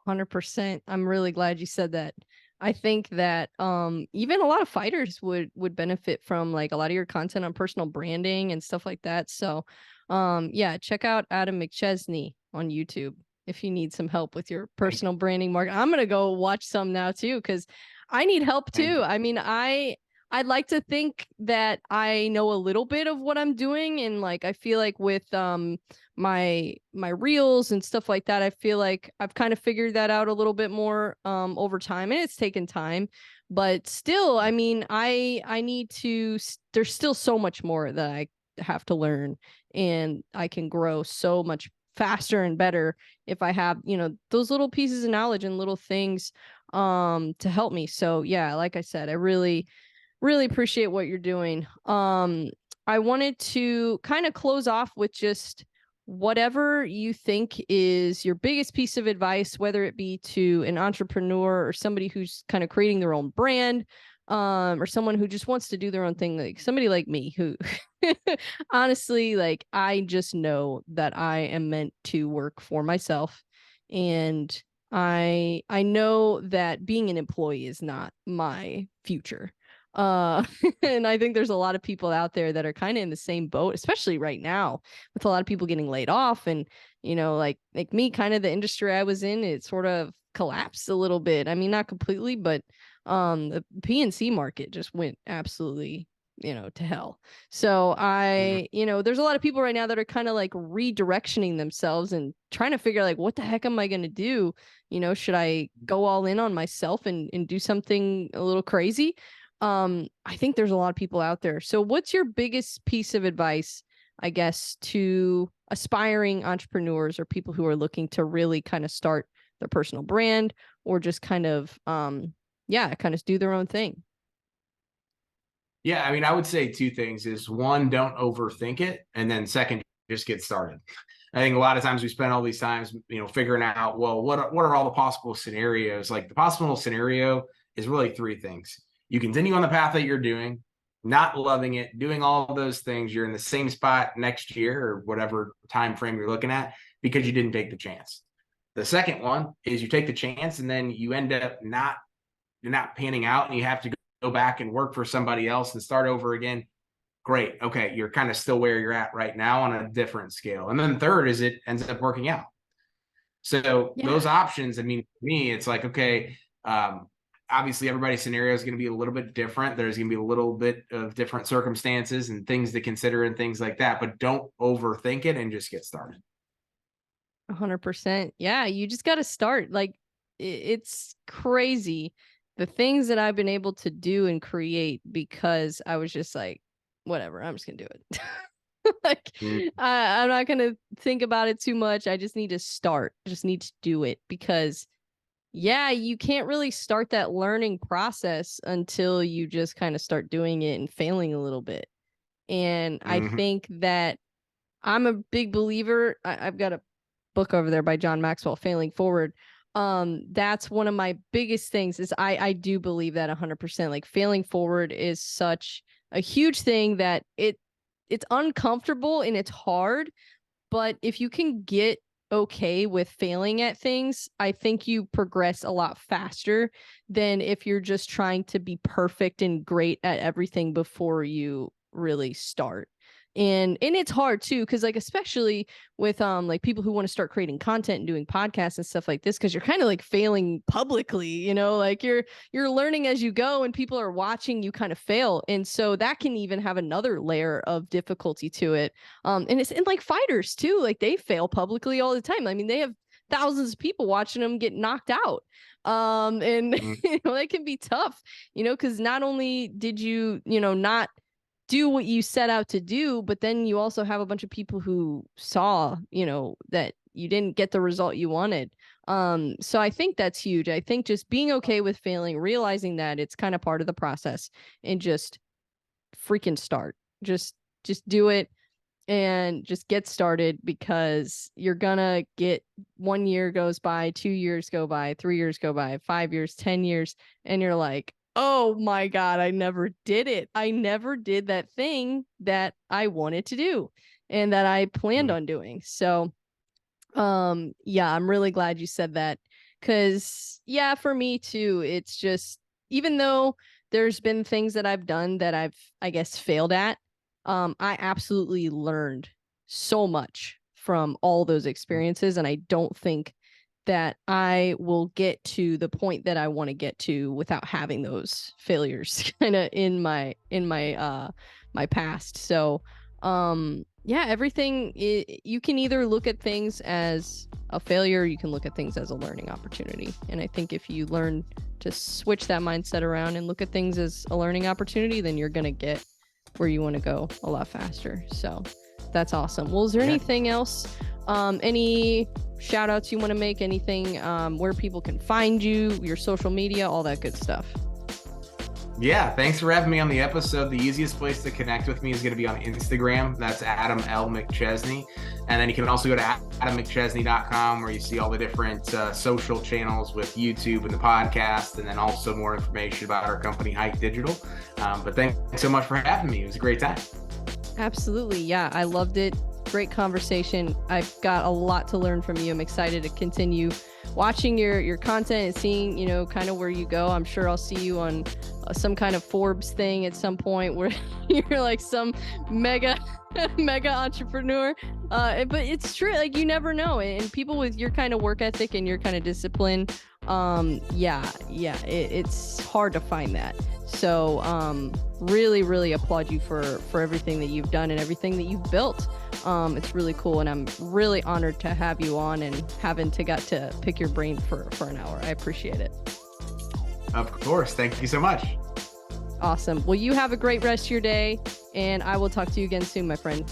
100%. I'm really glad you said that. I think that even a lot of fighters would benefit from like a lot of your content on personal branding and stuff like that. So yeah, check out Adam McChesney on YouTube if you need some help with your personal branding market. I'm gonna go watch some now too, because I need help too. I mean, I'd like to think that I know a little bit of what I'm doing, and like I feel like with my reels and stuff like that, I feel like I've kind of figured that out a little bit more over time, and it's taken time. But still, I mean, I need to, there's still so much more that I have to learn, and I can grow so much faster and better if I have, you know, those little pieces of knowledge and little things to help me. So yeah, like I said, I really appreciate what you're doing. I wanted to kind of close off with just whatever you think is your biggest piece of advice, whether it be to an entrepreneur or somebody who's kind of creating their own brand, or someone who just wants to do their own thing, like somebody like me who honestly, like I just know that I am meant to work for myself, and I know that being an employee is not my future. Uh and I think there's a lot of people out there that are kind of in the same boat, especially right now with a lot of people getting laid off, and like me, kind of the industry I was in, it sort of collapsed a little bit. I mean, not completely, but the PNC market just went absolutely, to hell. So there's a lot of people right now that are kind of like redirectioning themselves and trying to figure like, what the heck am I going to do? Should I go all in on myself and do something a little crazy? I think there's a lot of people out there. So what's your biggest piece of advice, I guess, to aspiring entrepreneurs or people who are looking to really kind of start their personal brand, or just kind of do their own thing? Yeah, I mean, I would say two things is one, don't overthink it. And then second, just get started. I think a lot of times we spend all these times, figuring out, well, what are all the possible scenarios? Like the possible scenario is really three things. You continue on the path that you're doing, not loving it, doing all of those things. You're in the same spot next year or whatever time frame you're looking at because you didn't take the chance. The second one is you take the chance and then you end up not panning out and you have to go back and work for somebody else and start over again. Great. Okay. You're kind of still where you're at right now on a different scale. And then third is it ends up working out. So those options, I mean, for me, it's like, okay, obviously everybody's scenario is going to be a little bit different. There's going to be a little bit of different circumstances and things to consider and things like that, but don't overthink it and just get started. 100%. Yeah, you just got to start. Like it's crazy the things that I've been able to do and create because I was just like, whatever, I'm just gonna do it. Like I'm not gonna think about it too much. I just need to start. Just need to do it, because you can't really start that learning process until you just kind of start doing it and failing a little bit. And I think that I'm a big believer. I've got a book over there by John Maxwell, Failing Forward. That's one of my biggest things is I do believe that 100%. Like failing forward is such a huge thing that it's uncomfortable and it's hard, but if you can get okay with failing at things, I think you progress a lot faster than if you're just trying to be perfect and great at everything before you really start. And it's hard too, because like especially with like people who want to start creating content and doing podcasts and stuff like this, because you're kind of like failing publicly, like you're learning as you go and people are watching you kind of fail. And so that can even have another layer of difficulty to it. And it's in like fighters too, like they fail publicly all the time. I mean, they have thousands of people watching them get knocked out. And that can be tough, because not only did you not do what you set out to do, but then you also have a bunch of people who saw, that you didn't get the result you wanted. So I think that's huge. I think just being okay with failing, realizing that it's kind of part of the process, and just freaking start. Just do it and just get started, because you're gonna get 1 year goes by, 2 years go by, 3 years go by, 5 years, 10 years, and you're like, oh my God, I never did it. I never did that thing that I wanted to do and that I planned on doing. So, I'm really glad you said that, because for me too, it's just, even though there's been things that I've done that I've, I guess, failed at, I absolutely learned so much from all those experiences. And I don't think that I will get to the point that I want to get to without having those failures kind of in my my past. So everything you can either look at things as a failure, or you can look at things as a learning opportunity. And I think if you learn to switch that mindset around and look at things as a learning opportunity, then you're going to get where you want to go a lot faster. So that's awesome. Well, is there anything else? Any shout outs you want to make? Anything where people can find you, your social media, all that good stuff? Yeah, thanks for having me on the episode. The easiest place to connect with me is going to be on Instagram. That's Adam L. McChesney. And then you can also go to AdamMcChesney.com, where you see all the different social channels with YouTube and the podcast, and then also more information about our company, Hite Digital. But thanks so much for having me. It was a great time. Absolutely. Yeah, I loved it. Great conversation. I've got a lot to learn from you. I'm excited to continue watching your content and seeing, you know, kind of where you go. I'm sure I'll see you on some kind of Forbes thing at some point where you're like some mega entrepreneur. But it's true. Like, you never know. And people with your kind of work ethic and your kind of discipline, it's hard to find that. So really, really applaud you for everything that you've done and everything that you've built. It's really cool, and I'm really honored to have you on and got to pick your brain for an hour. I appreciate it. Of course. Thank you so much. Awesome. Well, you have a great rest of your day, and I will talk to you again soon, my friend.